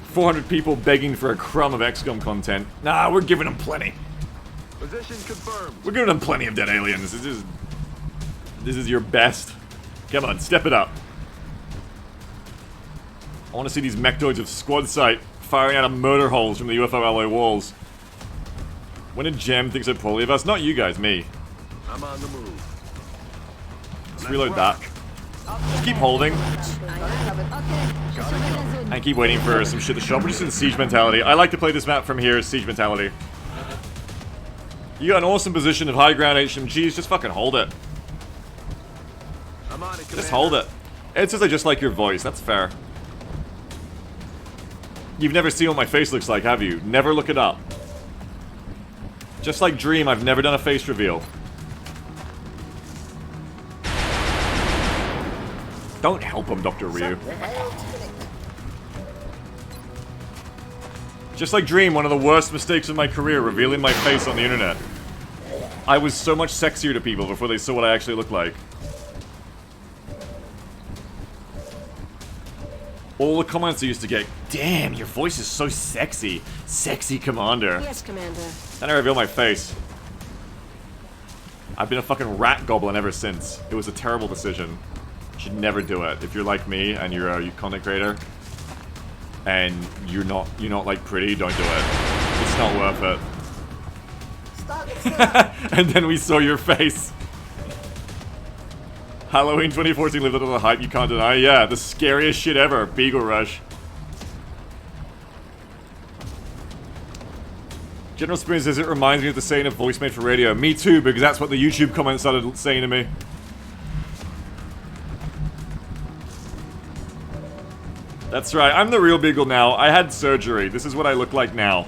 400 people begging for a crumb of XCOM content. Nah, we're giving them plenty. Position confirmed. We're giving them plenty of dead aliens. This is your best. Come on, step it up. I want to see these mechtoids of Squad Sight firing out of murder holes from the UFO alloy walls. When did Jam think so poorly of us? Not you guys, me. I'm on the move. Let's reload that. Just keep holding. And keep waiting for some shit to show up. We're just in siege mentality. I like to play this map from here, siege mentality. You got an awesome position of high ground HMGs, just fucking hold it. I'm on it, Just hold it. It says I just like your voice, that's fair. You've never seen what my face looks like, have you? Never look it up. Just like Dream, I've never done a face reveal. Don't help him, Dr. Ryu. Just like Dream, one of the worst mistakes of my career, revealing my face on the internet. I was so much sexier to people before they saw what I actually looked like. All the comments I used to get, damn, your voice is so sexy. Sexy Commander. Yes, Commander. Then I reveal my face. I've been a fucking rat goblin ever since. It was a terrible decision. You should never do it. If you're like me and you're a content creator and you're not like pretty, don't do it. It's not worth it. And then we saw your face. Halloween 2014 lived up to the hype you can't deny. Yeah, the scariest shit ever. Beagle Rush. General Spoon says it reminds me of the saying of voice made for radio. Me too, because that's what the YouTube comments started saying to me. That's right, I'm the real Beagle now. I had surgery. This is what I look like now.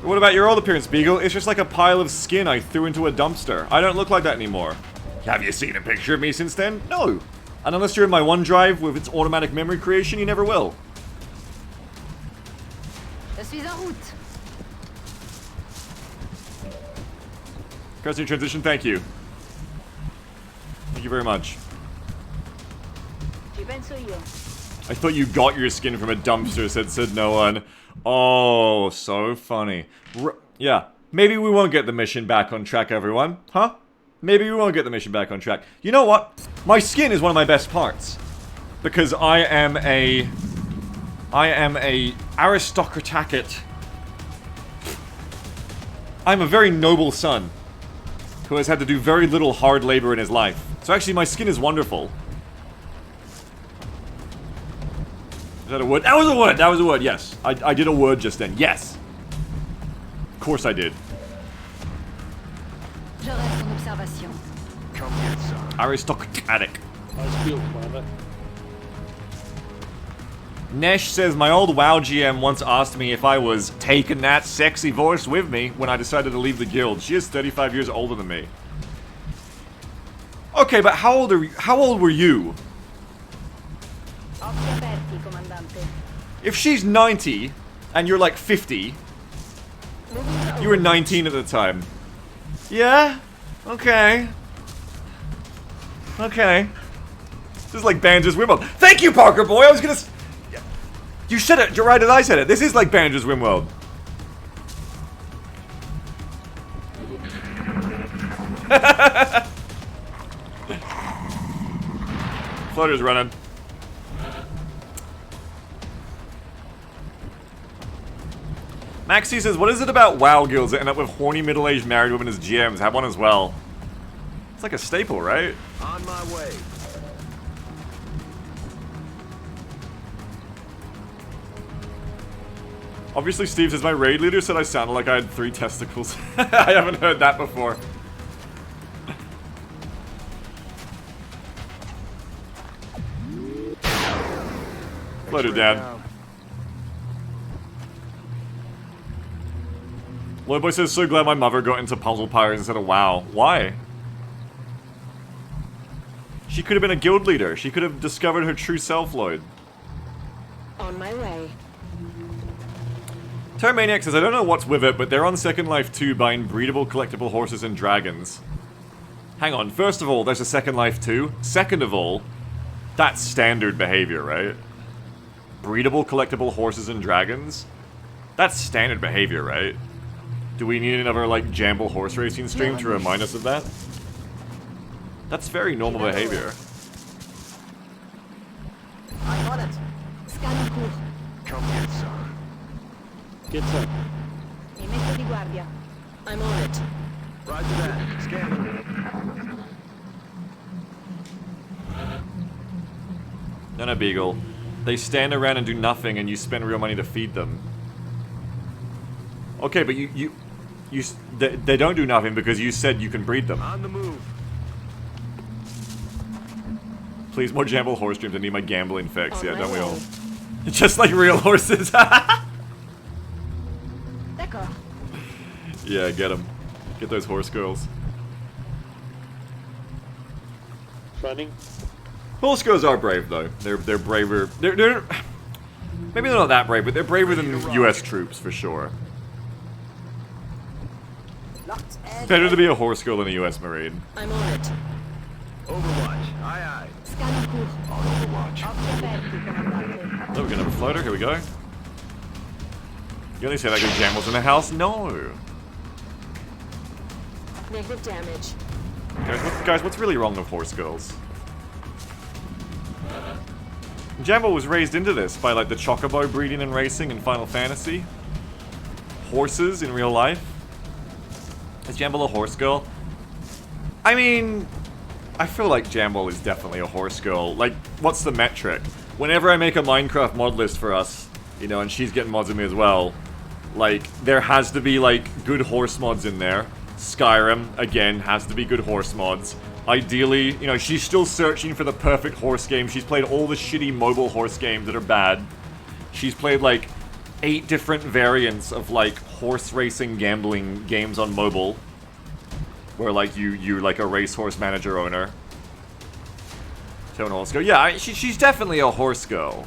What about your old appearance, Beagle? It's just like a pile of skin I threw into a dumpster. I don't look like that anymore. Have you seen a picture of me since then? No. And unless you're in my OneDrive with its automatic memory creation, you never will. Je suis en route. Pressing transition, thank you. Thank you very much. I thought you got your skin from a dumpster, said no one. Oh, so funny. Yeah, maybe we won't get the mission back on track, everyone. Huh? Maybe we won't get the mission back on track. You know what? My skin is one of my best parts. Because I am a aristocratic. I'm a very noble son who has had to do very little hard labor in his life. So actually my skin is wonderful. Is that a word? That was a word! That was a word, yes. I did a word just then. Yes! Of course I did. Je reste en observation. Come get some. Aristocratic. Nice build, Commander. Nesh says, my old WoW GM once asked me if I was taking that sexy voice with me when I decided to leave the guild. She is 35 years older than me. Okay, but how old were you? Occhi aperti, comandante. If she's 90 and you're like 50, you were 19 at the time. Yeah? Okay. Okay. This is like Banjo's Wimworld. Thank you, Parker boy! I was gonna... You said it, you're right as I said it. This is like Banjo's Wimworld. Flutter's running. Maxie says, what is it about WoW guilds that end up with horny middle-aged married women as GMs? Have one as well. It's like a staple, right? On my way. Obviously, Steve says my raid leader said I sounded like I had 3 testicles. I haven't heard that before. Float it down. Lloydboy says, so glad my mother got into Puzzle Pirates instead of WoW. Why? She could have been a guild leader. She could have discovered her true self, Lloyd. On my way. Terramaniac says, I don't know what's with it, but they're on Second Life 2 buying breedable collectible horses and dragons. Hang on, first of all, there's a Second Life 2. Second of all, that's standard behavior, right? Breedable collectible horses and dragons? That's standard behavior, right? Do we need another, like, Jamble horse racing stream to remind us of that? That's very normal behavior. I'm on it. Scanning cool. Come get some. Get some. Mi metto di guardia. I'm on it. Roger that. Scanning. No, Beagle. They stand around and do nothing and you spend real money to feed them. Okay, but they don't do nothing because you said you can breed them. On the move. Please, more Jamble horse streams. I need my gambling fix. On Yeah, my don't we all? way. Just like real horses. D'accord. Yeah, get them. Get those horse girls. Running. Horse girls are brave though. They're braver. They're maybe they're not that brave, but they're braver than U.S. troops for sure. Better to be a horse girl than a U.S. Marine. I'm on it. Overwatch. Aye, aye. Scanning cool. On Overwatch. Occhi aperti, comandante. Oh, we're gonna have a floater. Here we go. You only say that because Jammel's in the house? No. Negative damage. Guys, what's really wrong with horse girls? Jamble was raised into this by like the chocobo breeding and racing in Final Fantasy. Horses in real life. Is Jamble a horse girl? I mean, I feel like Jamble is definitely a horse girl. Like, what's the metric? Whenever I make a Minecraft mod list for us, you know, and she's getting mods with me as well, like, there has to be, like, good horse mods in there. Skyrim, again, has to be good horse mods. Ideally, you know, she's still searching for the perfect horse game. She's played all the shitty mobile horse games that are bad. She's played, like, 8 different variants of, like, horse racing gambling games on mobile. Where, like, you're like, a racehorse manager owner. Horse girl. Yeah, she's definitely a horse girl.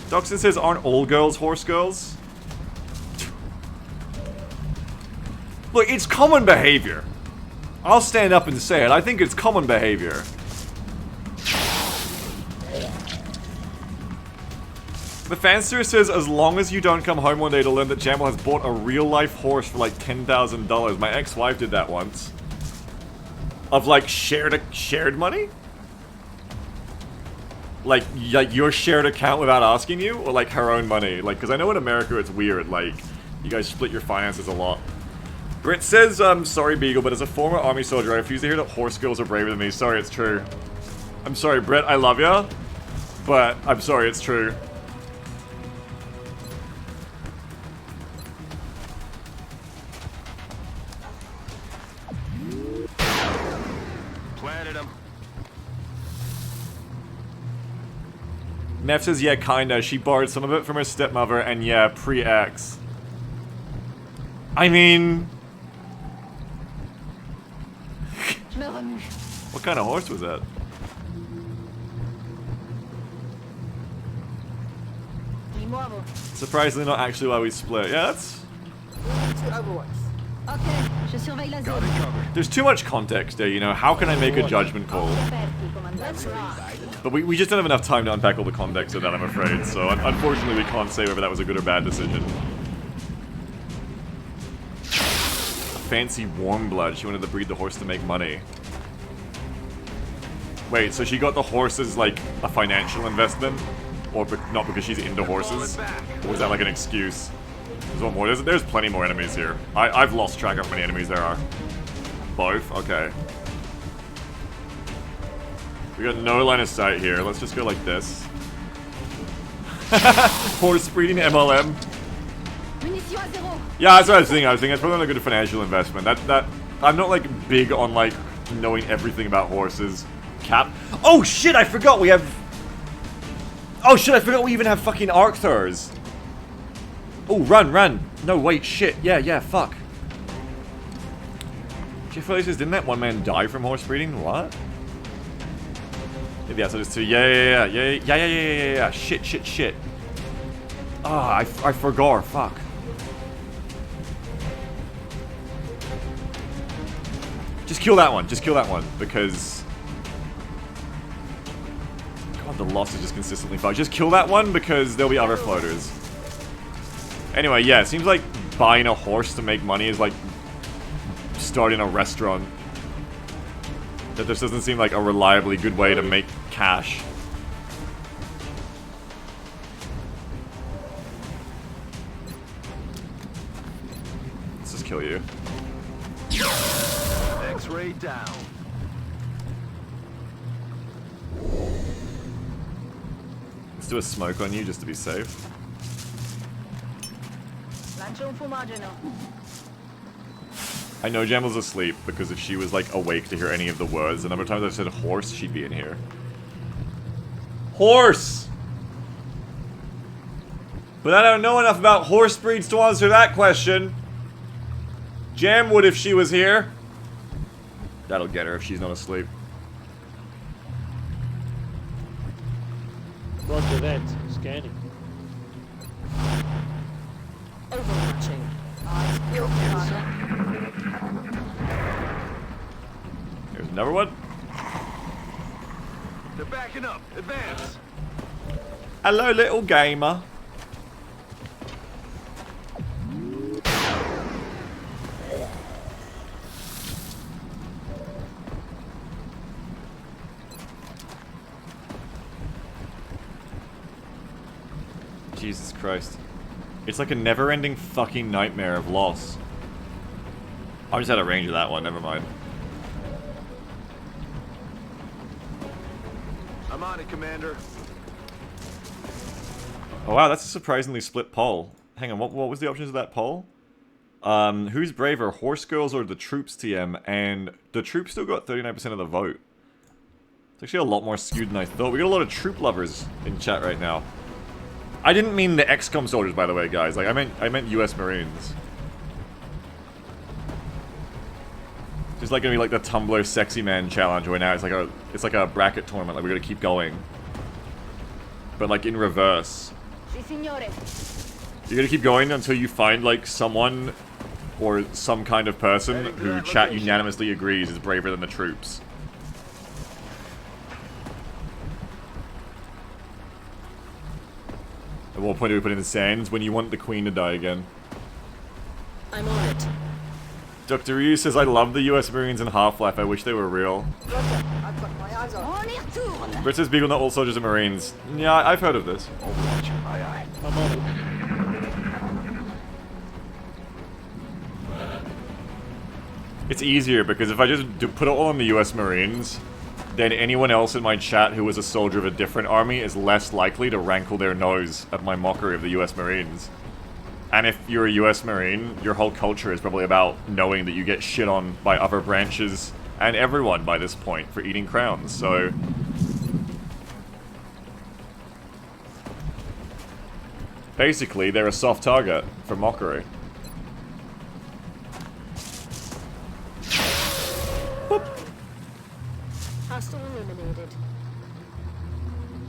Doxon says, aren't all girls horse girls? Look, it's common behavior. I'll stand up and say it. I think it's common behavior. The Fanster says, as long as you don't come home one day to learn that Jamble has bought a real-life horse for like $10,000. My ex-wife did that once. Of like shared money? Like your shared account without asking you? Or like her own money? Like, because I know in America it's weird. Like, you guys split your finances a lot. Britt says, sorry Beagle, but as a former army soldier, I refuse to hear that horse girls are braver than me. Sorry, it's true. I'm sorry, Britt, I love ya. But I'm sorry, it's true. Planted him. Neff says, yeah, kinda. She borrowed some of it from her stepmother, and yeah, pre-X. I mean... Je me remue. What kind of horse was that? Muovo. Surprisingly not actually why we split. Yeah, that's... Ok, je surveille la Got zone. it covered. There's too much context there, you know? How can I make a judgment call? Occhi aperti, comandante. But we just don't have enough time to unpack all the context of that, I'm afraid. So unfortunately we can't say whether that was a good or bad decision. Fancy warm blood. She wanted to breed the horse to make money. Wait, so she got the horse as like a financial investment? Or not because she's into horses? Or was that like an excuse? There's one more. There's plenty more enemies here. I've lost track of how many enemies there are. Both? Okay. We got no line of sight here. Let's just go like this. Horse breeding MLM. Munitions à zéro. Yeah, that's what I was thinking. I was thinking it's probably not a good financial investment. That I'm not like big on like knowing everything about horses. Cap. Oh shit! I forgot we have. Oh shit! I forgot we even have fucking Arcthurs. Oh, run! No, wait, shit. Yeah, fuck. Jeff says, didn't that one man die from horse breeding? What? Yeah, so there's two. Yeah. Shit. Ah, I forgot. Fuck. Just kill that one. Because... God, the loss is just consistently fucked. Just kill that one because there'll be other floaters. Anyway, yeah, it seems like buying a horse to make money is like starting a restaurant. That this doesn't seem like a reliably good way to make cash. Let's just kill you. X-ray down. Let's do a smoke on you just to be safe. I know Jamel's asleep because if she was like awake to hear any of the words, the number of times I've said horse, she'd be in here. Horse! But I don't know enough about horse breeds to answer that question. Jam would if she was here. That'll get her if she's not asleep. Roger that. Scanning. Overwatching. Here's another one. They're backing up. Advance. Hello, little gamer. Jesus Christ. It's like a never-ending fucking nightmare of loss. I just had a range of that one, never mind. I'm on it, Commander. Oh wow, that's a surprisingly split poll. Hang on, what was the options of that poll? Who's braver, Horse Girls or the Troops TM? And the Troops still got 39% of the vote. It's actually a lot more skewed than I thought. We got a lot of troop lovers in chat right now. I didn't mean the XCOM soldiers, by the way, guys. Like, I meant US Marines. It's like gonna be like the Tumblr Sexy Man challenge where now it's like a bracket tournament, like we gotta keep going. But like in reverse. You're gonna keep going until you find like someone or some kind of person who chat unanimously agrees is braver than the troops. At what point do we put in the sands? When you want the queen to die again. I'm on it. Dr. Ryu says, I love the US Marines in Half-Life. I wish they were real. Britt says, Beagle, not all soldiers are Marines. Yeah, I've heard of this. Overwatch. Aye. I'm on it. It's easier because if I just put it all on the US Marines, then anyone else in my chat who was a soldier of a different army is less likely to rankle their nose at my mockery of the US Marines. And if you're a US Marine, your whole culture is probably about knowing that you get shit on by other branches and everyone by this point for eating crowns, so... Basically, they're a soft target for mockery. Boop. Hostile eliminated.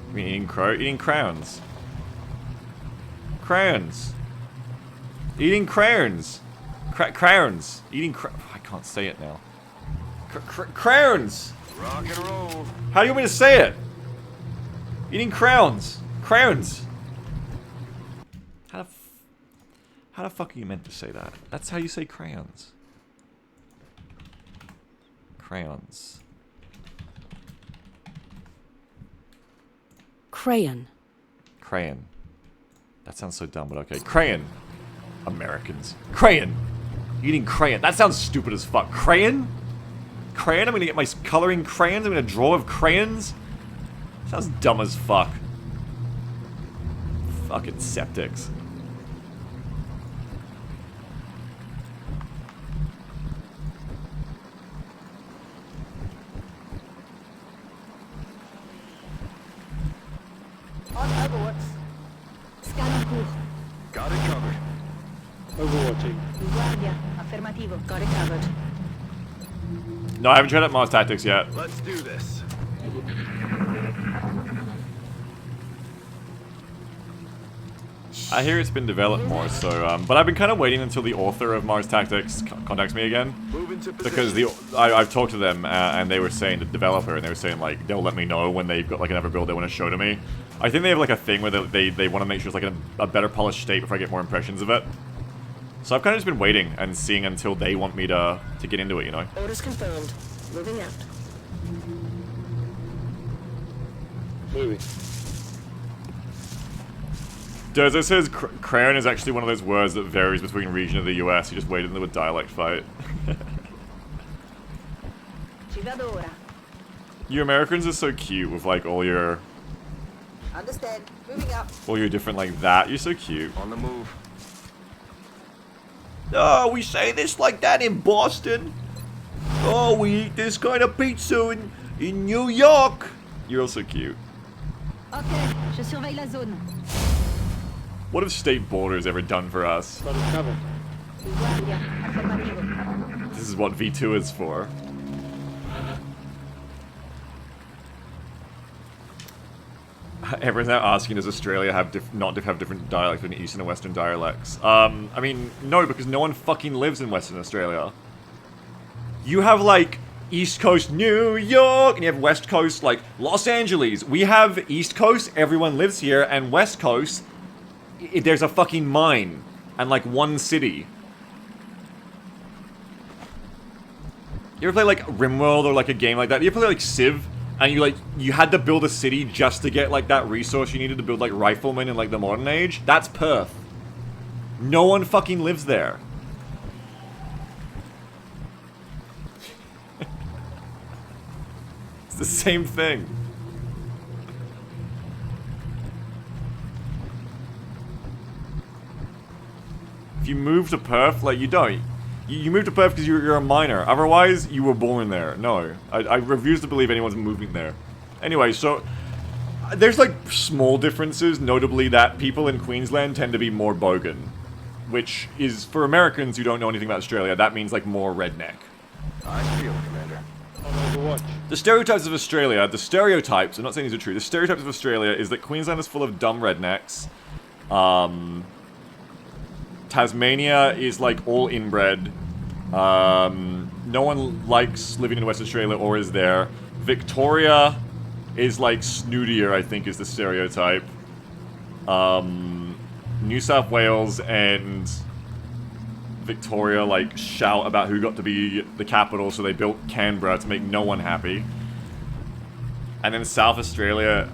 I mean, eating crowns. Crowns. Eating crowns. Crowns. Eating I can't say it now. Crowns. Rock and roll. How do you want me to say it? Eating crowns. Crowns. How the fuck are you meant to say that? That's how you say crayons. Crayons. Crayon. Crayon. That sounds so dumb, but okay. Crayon. Americans. Crayon. Eating crayon. That sounds stupid as fuck. Crayon? Crayon? I'm gonna get my coloring crayons? I'm gonna draw with crayons? Sounds dumb as fuck. Fucking septics. On Overwatch. Scan en cours. Got it covered. Overwatching. Guardia. Affermativo. Got it covered. No, I haven't tried out Mars Tactics yet. Let's do this. I hear it's been developed more, so, but I've been kind of waiting until the author of Mars Tactics contacts me again. Move into Because position. I've talked to them, and they were saying, the developer, and they were saying, like, they'll let me know when they've got, like, another build they want to show to me. I think they have, like, a thing where they want to make sure it's, like, in a better polished state before I get more impressions of it. So I've kind of just been waiting and seeing until they want me to get into it, you know? Orders confirmed. Moving out. Moving. Does it says crayon is actually one of those words that varies between region of the US. You just wait into a dialect fight. Ci vado ora. You Americans are so cute with like all your Understand. Moving up. different like that. You're so cute. On the move. Oh, we say this like that in Boston. Oh, we eat this kind of pizza in New York. You're also cute. Ok, je surveille la zone. What have state borders ever done for us? Got it covered. Guardia. Affermativo. This is what V2 is for. Everyone's now asking, does Australia have have different dialects between Eastern and Western dialects? I mean, no, because no one fucking lives in Western Australia. You have, like, East Coast New York, and you have West Coast, like, Los Angeles. We have East Coast, everyone lives here, and West Coast, there's a fucking mine, and, like, one city. You ever play, like, RimWorld or, like, a game like that? You ever play, like, Civ? And you had to build a city just to get, like, that resource you needed to build, like, riflemen in, like, the modern age? That's Perth. No one fucking lives there. It's the same thing. If you move to Perth, like, you don't. You moved to Perth because you're a minor. Otherwise, you were born there. No. I refuse to believe anyone's moving there. Anyway, so... There's, like, small differences, notably that people in Queensland tend to be more bogan. Which is, for Americans who don't know anything about Australia, that means, like, more redneck. I feel it, Commander. On Overwatch. The stereotypes of Australia, I'm not saying these are true, the stereotypes of Australia is that Queensland is full of dumb rednecks. Tasmania is, like, all inbred. No one likes living in West Australia or is there. Victoria is, like, snootier, I think, is the stereotype. New South Wales and Victoria, like, shout about who got to be the capital, so they built Canberra to make no one happy. And then South Australia...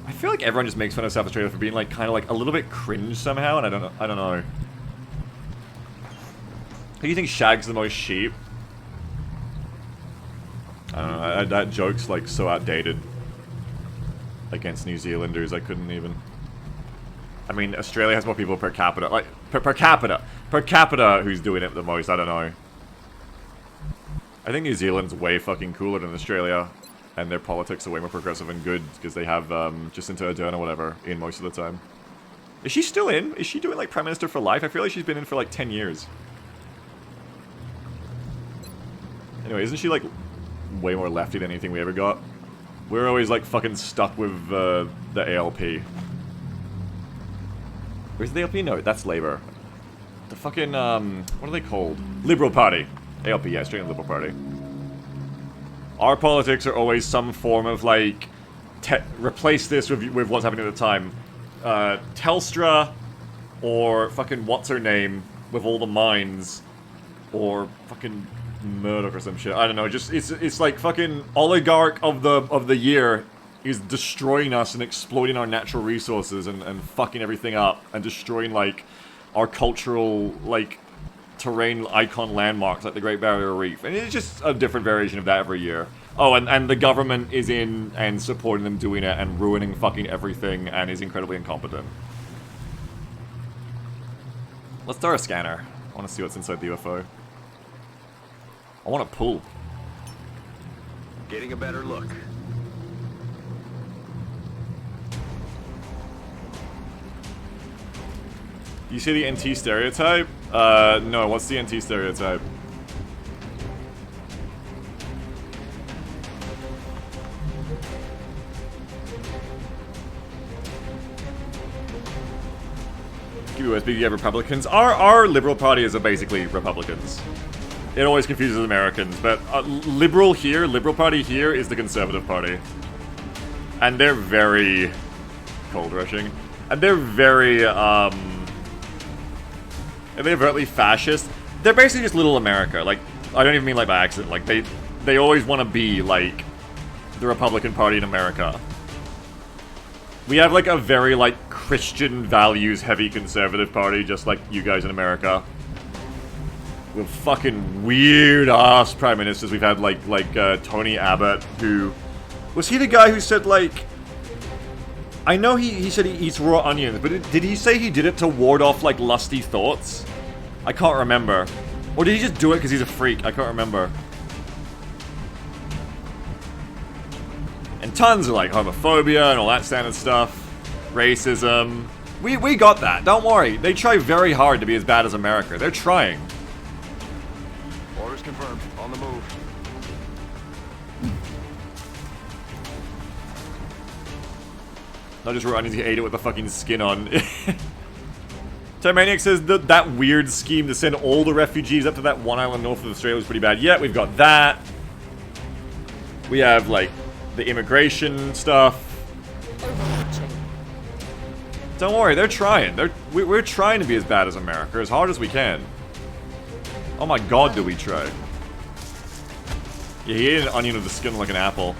I feel like everyone just makes fun of South Australia for being, like, kind of, like, a little bit cringe somehow, and I don't know. Who do you think shags the most sheep? I don't know, that joke's, like, so outdated. Against New Zealanders, I couldn't even... I mean, Australia has more people per capita, like, per capita who's doing it the most, I don't know. I think New Zealand's way fucking cooler than Australia. And their politics are way more progressive and good, because they have, Jacinta Ardern or whatever in most of the time. Is she still in? Is she doing, like, Prime Minister for life? I feel like she's been in for, like, 10 years. Anyway, isn't she, like, way more lefty than anything we ever got? We're always, like, fucking stuck with, the ALP. Where's the ALP? No, that's Labour. The fucking, what are they called? Liberal Party. ALP, yeah, straight in Liberal Party. Our politics are always some form of, like, replace this with what's happening at the time. Telstra, or fucking what's-her-name, with all the mines, or fucking Murdoch or some shit. I don't know, just, it's like fucking oligarch of the year is destroying us and exploiting our natural resources and fucking everything up, and destroying, like, our cultural, like, terrain icon landmarks like the Great Barrier Reef. And it's just a different variation of that every year. Oh, and the government is in and supporting them doing it and ruining fucking everything and is incredibly incompetent. Let's throw a scanner. I want to see what's inside the UFO. I want to pull. Getting a better look. Do you see the NT stereotype? No, what's the NT stereotype? USB, you have Republicans. Our Liberal parties are basically Republicans. It always confuses Americans, but Liberal Party here is the Conservative Party. And they're very cold rushing. And they're very, they're overtly fascist. They're basically just little America. Like, I don't even mean like by accident. Like, they always want to be like the Republican Party in America. We have like a very like Christian values heavy conservative party, just like you guys in America. With fucking weird ass prime ministers. We've had like Tony Abbott, who was he the guy who said like, I know he said he eats raw onions, but did he say he did it to ward off like lusty thoughts? I can't remember. Or did he just do it because he's a freak? I can't remember. And tons of like homophobia and all that standard stuff. Racism. We got that, don't worry. They try very hard to be as bad as America. They're trying. Orders confirmed. On the move. Not just raw onions, he ate it with the fucking skin on. Tyrmaniac says that weird scheme to send all the refugees up to that one island north of Australia was pretty bad. Yeah, we've got that. We have, like, the immigration stuff. Don't worry, they're trying. We're trying to be as bad as America, as hard as we can. Oh my god, do we try. Yeah, he ate an onion with the skin like an apple.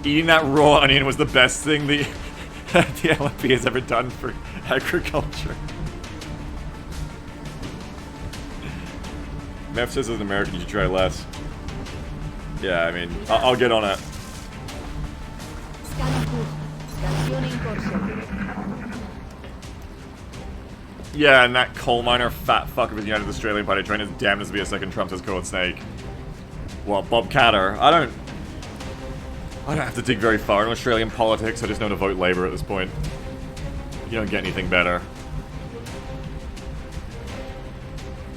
Eating that raw onion was the best thing the LFP has ever done for agriculture. Meph says as an American you should try less. Yeah, I mean, I'll get on it. Yeah, and that coal miner fat fuck of his United Australian Party trying his damnedest to be a second Trump says Cold Snake. Well, Bob Catter. I don't have to dig very far in Australian politics. I just know to vote Labour at this point. You don't get anything better.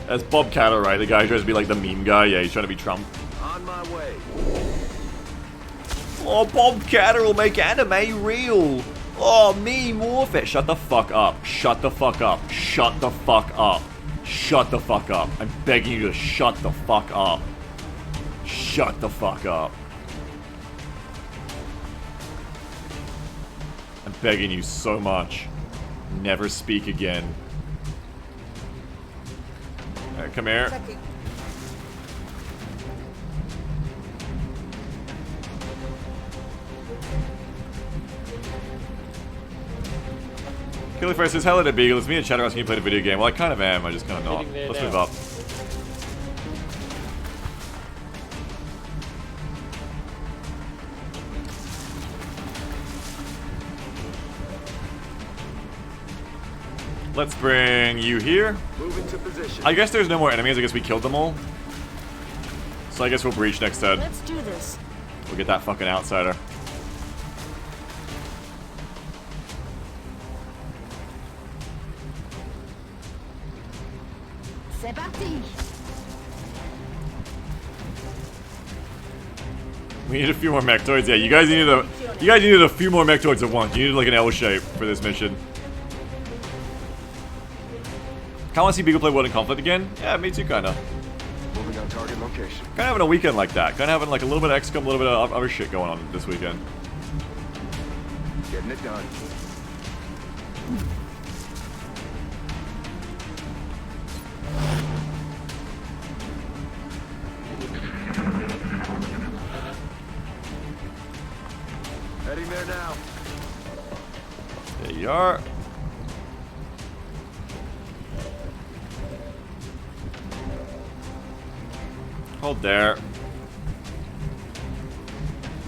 That's Bob Catter, right? The guy who tries to be like the meme guy. Yeah, he's trying to be Trump. On my way. Oh, Bob Catter will make anime real. Oh, meme warfare. Shut the fuck up. Shut the fuck up. Shut the fuck up. Shut the fuck up. I'm begging you to shut the fuck up. Shut the fuck up. I'm begging you so much. Never speak again. Alright, come here. Killyfire says, hello to Beagle. It's me and Chatter asking you to play a video game. Well, I kind of am. I just kind of not. Let's move up. Let's bring you here. Moving to position. I guess there's no more enemies. I guess we killed them all. So I guess we'll breach next turn. Let's do this. We'll get that fucking outsider. C'est parti. We need a few more mechtoids. Yeah, you guys needed a few more mechtoids at once. You needed like an L shape for this mission. Kinda wanna see Beagle play World in Conflict again? Yeah, me too, kinda. Moving on target location. Kinda having a weekend like that. Kinda having like a little bit of XCOM, a little bit of other shit going on this weekend. Getting it done. Heading there now. There you are. Hold there.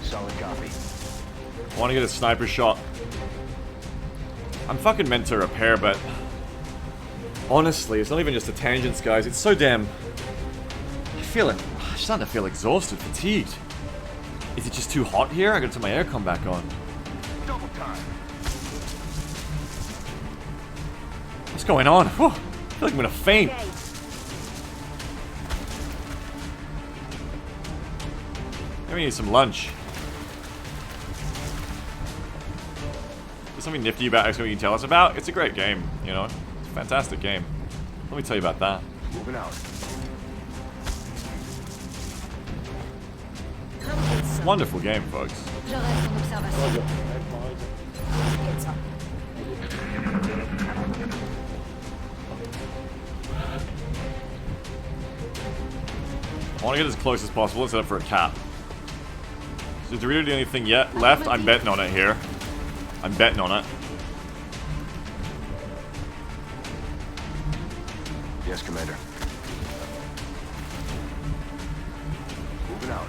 Solid copy. I want to get a sniper shot. I'm fucking meant to repair, but Honestly, it's not even just the tangents, guys. It's so damn... I'm starting to feel exhausted, fatigued. Is it just too hot here? I gotta turn my aircon back on. Double time. What's going on? Whew. I feel like I'm gonna faint. Maybe we need some lunch. There's something nifty about XCOM you can tell us about? It's a great game, you know? It's a fantastic game. Let me tell you about that. Moving out. Wonderful game, folks. Je reste en observation. Roger. T'inquiète ça. I want to get as close as possible and set up for a cap. So did Dorito do anything yet left? I'm betting on it here. I'm betting on it. Yes, Commander. Moving out.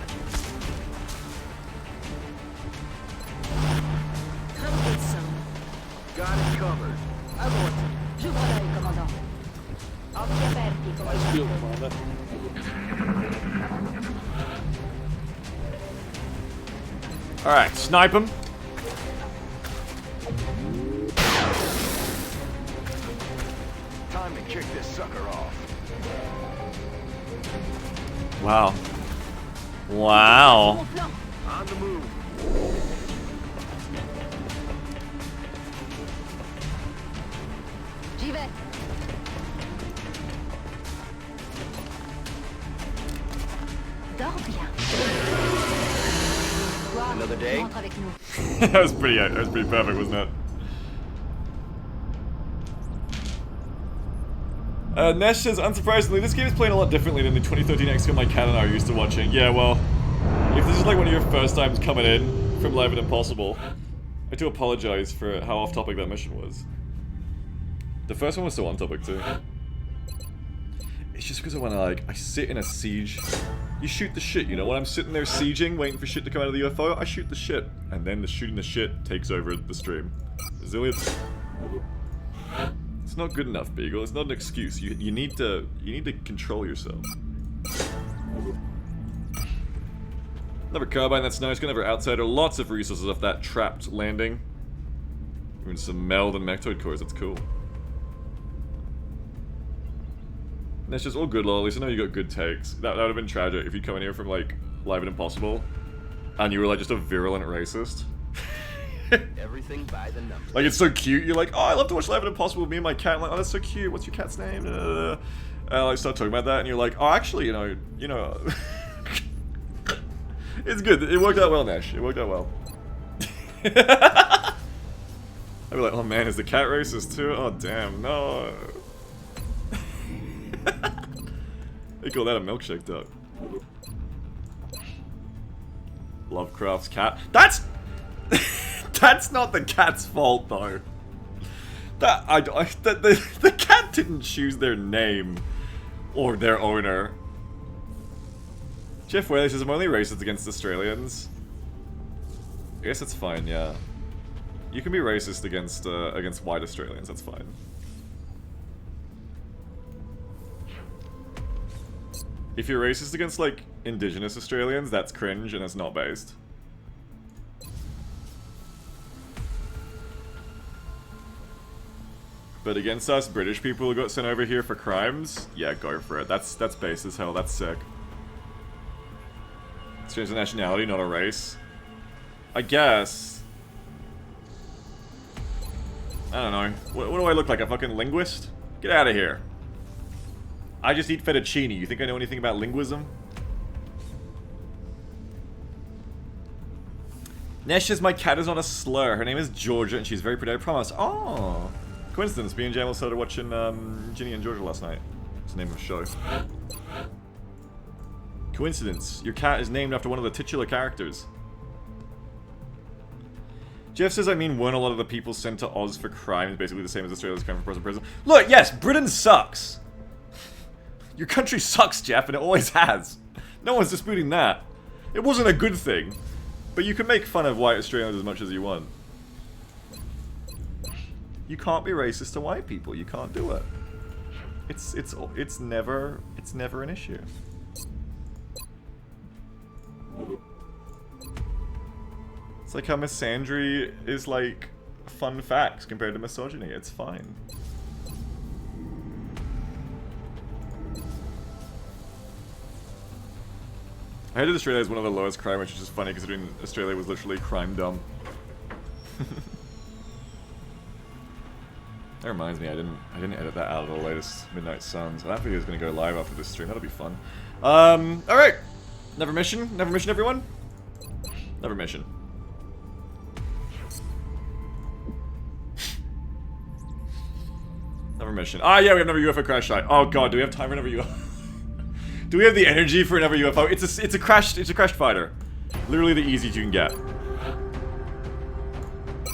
Come get some. Got it covered. À droite. J'ouvre l'œil, commandant. Occhi aperti, Nice field, commandant. Commander. Alright, snipe him. Time to kick this sucker off. Wow. Wow. Mon plan. On the move. J'y vais. Dors bien. Toi, Another day? rentre avec nous. that was pretty perfect, wasn't it? Nesh says, unsurprisingly, this game is playing a lot differently than the 2013 XCOM my cat and I are used to watching. Yeah, well, if this is like one of your first times coming in from Live and Impossible, I do apologize for how off topic that mission was. The first one was so on topic too. It's just because when I sit in a siege, you shoot the shit, you know? When I'm sitting there sieging, waiting for shit to come out of the UFO, I shoot the shit. And then the shooting the shit takes over the stream. Resilience. It's not good enough, Beagle. It's not an excuse. You need to control yourself. Another carbine, that's nice. Got another outsider. Lots of resources off that trapped landing. Even some meld and mechtoid cores, that's cool. And that's just all good, lol. At least I know you got good takes. That would have been tragic if you'd come in here from like Live and Impossible and you were like just a virulent racist. Everything by the numbers. Like, it's so cute. You're like, oh, I love to watch Live and Impossible with me and my cat. I'm like, oh, that's so cute. What's your cat's name? And I like start talking about that, and you're like, oh, actually, you know, it's good. It worked out well, Nash. It worked out well. I'd be like, oh man, is the cat racist too? Oh damn, no. They call that a milkshake duck. Lovecraft's cat. That's not the cat's fault, though. The cat didn't choose their name or their owner. Jeff Whaley says, I'm only racist against Australians. I guess that's fine, yeah. You can be racist against white Australians, that's fine. If you're racist against, like, Indigenous Australians, that's cringe and it's not based. But against us British people who got sent over here for crimes, yeah, go for it. That's base as hell. That's sick. It's changed the nationality, not a race. I guess. I don't know. What do I look like? A fucking linguist? Get out of here. I just eat fettuccine. You think I know anything about linguism? Nesh says my cat is on a slur. Her name is Georgia and she's very pretty, I promise. Oh. Coincidence, me and Jamal started watching Ginny and Georgia last night. It's the name of the show. Coincidence. Your cat is named after one of the titular characters. Jeff says, I mean, weren't a lot of the people sent to Oz for crimes basically the same as Australia's crime for prison? Look, yes, Britain sucks. Your country sucks, Jeff, and it always has. No one's disputing that. It wasn't a good thing. But you can make fun of white Australians as much as you want. You can't be racist to white people. You can't do it. It's never an issue. It's like how misandry is like fun facts compared to misogyny. It's fine. I hated Australia as one of the lowest crime, which is just funny considering Australia was literally crime dumb. That reminds me, I didn't edit that out of the latest Midnight Sun, so that video is gonna go live after this stream. That'll be fun. Alright. Never mission, everyone. Never mission. Never mission. Ah, yeah, we have another UFO crash site. Oh god, do we have time for another UFO? Do we have the energy for another UFO? It's a crashed fighter. Literally the easiest you can get.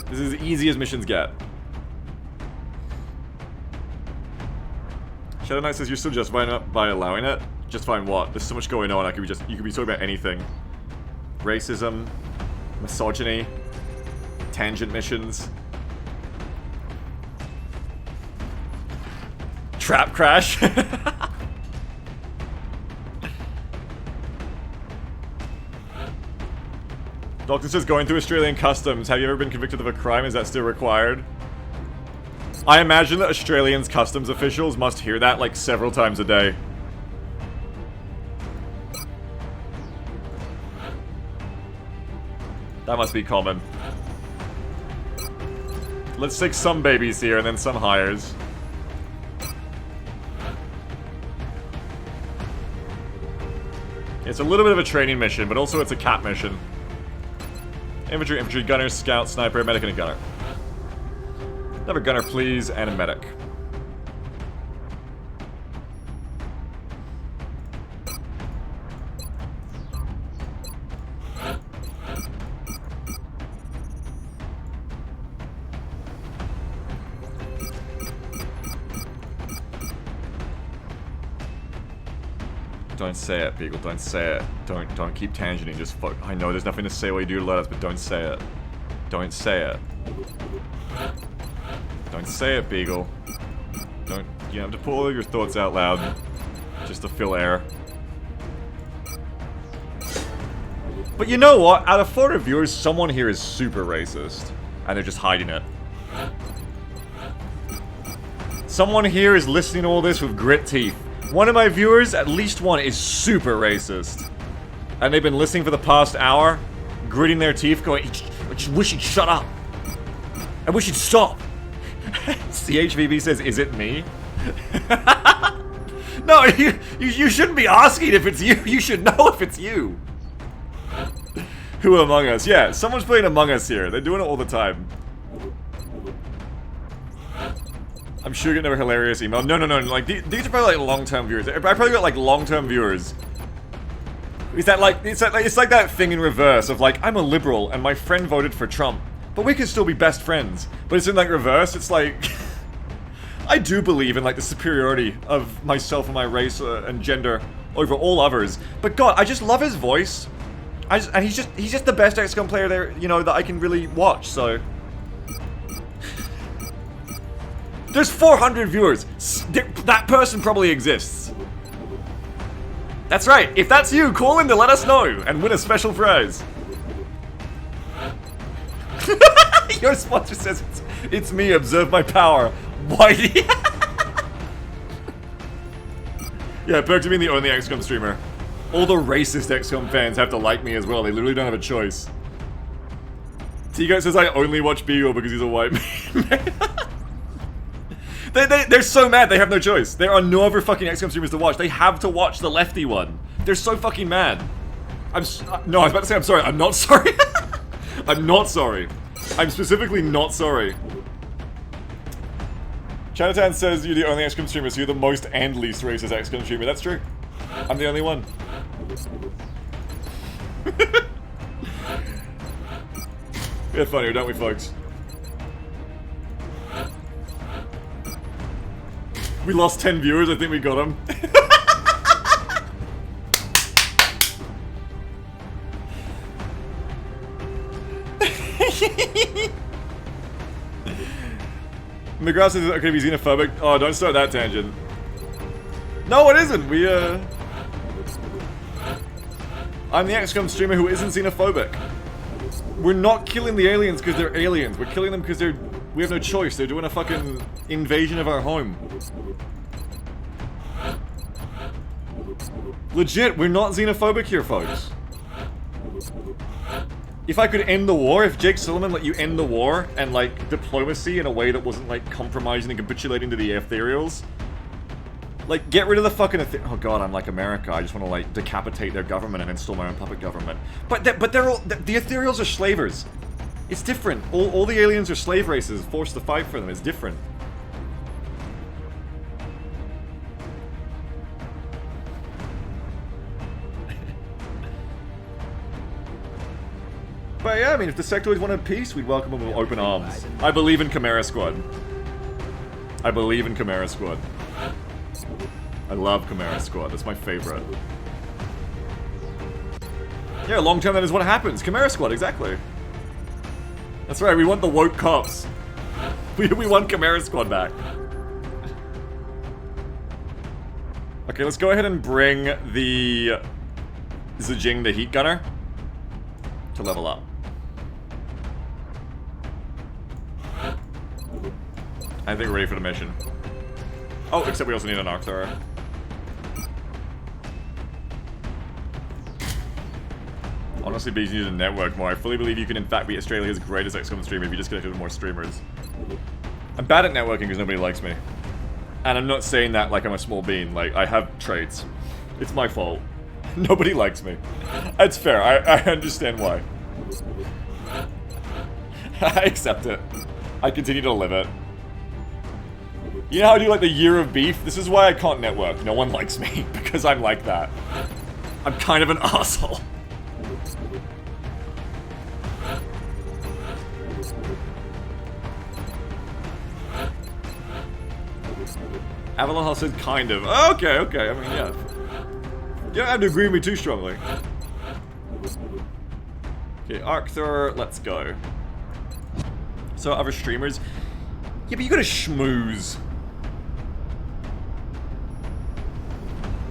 This is as easy as missions get. Shadow Knight says you're still justified by allowing it. Justifying what? There's so much going on. You could be talking about anything. Racism, misogyny, tangent missions, trap crash. Doctor says going through Australian customs. Have you ever been convicted of a crime? Is that still required? I imagine that Australians customs officials must hear that like several times a day. That must be common. Let's take some babies here and then some hires. It's a little bit of a training mission, but also it's a cap mission. Infantry, gunner, scout, sniper, medic, and a gunner. Another gunner, please, and a medic. Don't say it, Beagle, don't say it. Don't keep tangenting, just fuck. I know there's nothing to say while you do let us, but don't say it. Don't say it. Don't say it, Beagle. You have to pull all your thoughts out loud. Just to fill air. But you know what? Out of 4 viewers, someone here is super racist. And they're just hiding it. Someone here is listening to all this with grit teeth. One of my viewers, at least one, is super racist. And they've been listening for the past hour, gritting their teeth, going, I just wish he'd shut up. I wish he'd stop. CHVB says, is it me? No, you shouldn't be asking if it's you. You should know if it's you. Who Among Us? Yeah, someone's playing Among Us here. They're doing it all the time. I'm sure you get another hilarious email. No. Like, these are probably, like, long-term viewers. I probably got, like, long-term viewers. Is that, like, it's like that thing in reverse of, like, I'm a liberal and my friend voted for Trump. But we can still be best friends. But it's in, like, reverse. It's like... I do believe in, like, the superiority of myself and my race and gender over all others. But God, I just love his voice. And he's just the best XCOM player there, you know, that I can really watch, so... There's 400 viewers. That person probably exists. That's right. If that's you, call in to let us know and win a special prize. Your sponsor says it's me. Observe my power. Whitey. Yeah, perk to being the only XCOM streamer. All the racist XCOM fans have to like me as well. They literally don't have a choice. T-Goat says I only watch Beagle because he's a white man. They're so mad, they have no choice. There are no other fucking XCOM streamers to watch. They have to watch the lefty one. They're so fucking mad. No, I was about to say I'm sorry. I'm not sorry. I'm not sorry. I'm specifically not sorry. Chinatown says you're the only XCOM streamer, so you're the most and least racist XCOM streamer. That's true. I'm the only one. We're funnier, don't we, folks? We lost 10 viewers, I think we got them. McGrath says it's okay to be xenophobic. Oh, don't start that tangent. No, it isn't. I'm the XCOM streamer who isn't xenophobic. We're not killing the aliens because they're aliens. We're killing them because we have no choice. They're doing a fucking invasion of our home. Legit, we're not xenophobic here, folks. If I could end the war, if Jake Sullivan let you end the war and, like, diplomacy in a way that wasn't, like, compromising and capitulating to the ethereals, like, get rid of the fucking oh god, I'm like America. I just want to, like, decapitate their government and install my own puppet government. But they're all... The ethereals are slavers. It's different. All the aliens are slave races forced to fight for them. It's different. But yeah, I mean, if the sectoids wanted peace, we'd welcome them with open arms. I believe in Chimera Squad. I believe in Chimera Squad. I love Chimera Squad. That's my favorite. Yeah, long term, that is what happens. Chimera Squad, exactly. That's right, we want the woke cops. We want Chimera Squad back. Okay, let's go ahead and bring the Zijing, the heat gunner, to level up. I think we're ready for the mission. Oh, except we also need an arc thrower. Honestly, bees need to network more. I fully believe you can in fact be Australia's greatest XCOM streamer if you just connected with more streamers. I'm bad at networking because nobody likes me. And I'm not saying that like I'm a small bean. Like, I have traits. It's my fault. Nobody likes me. It's fair. I understand why. I accept it. I continue to live it. You know how I do like the year of beef? This is why I can't network. No one likes me because I'm like that. I'm kind of an asshole. Avalon Hall said kind of. Okay, okay. I mean, yeah. You don't have to agree with me too strongly. Okay, arc thrower, let's go. So other streamers. Yeah, but you gotta schmooze.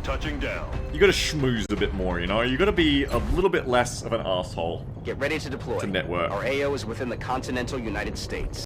Touching down. You gotta schmooze a bit more, you know? You gotta be a little bit less of an asshole. Get ready to deploy. To network. Our AO is within the continental United States.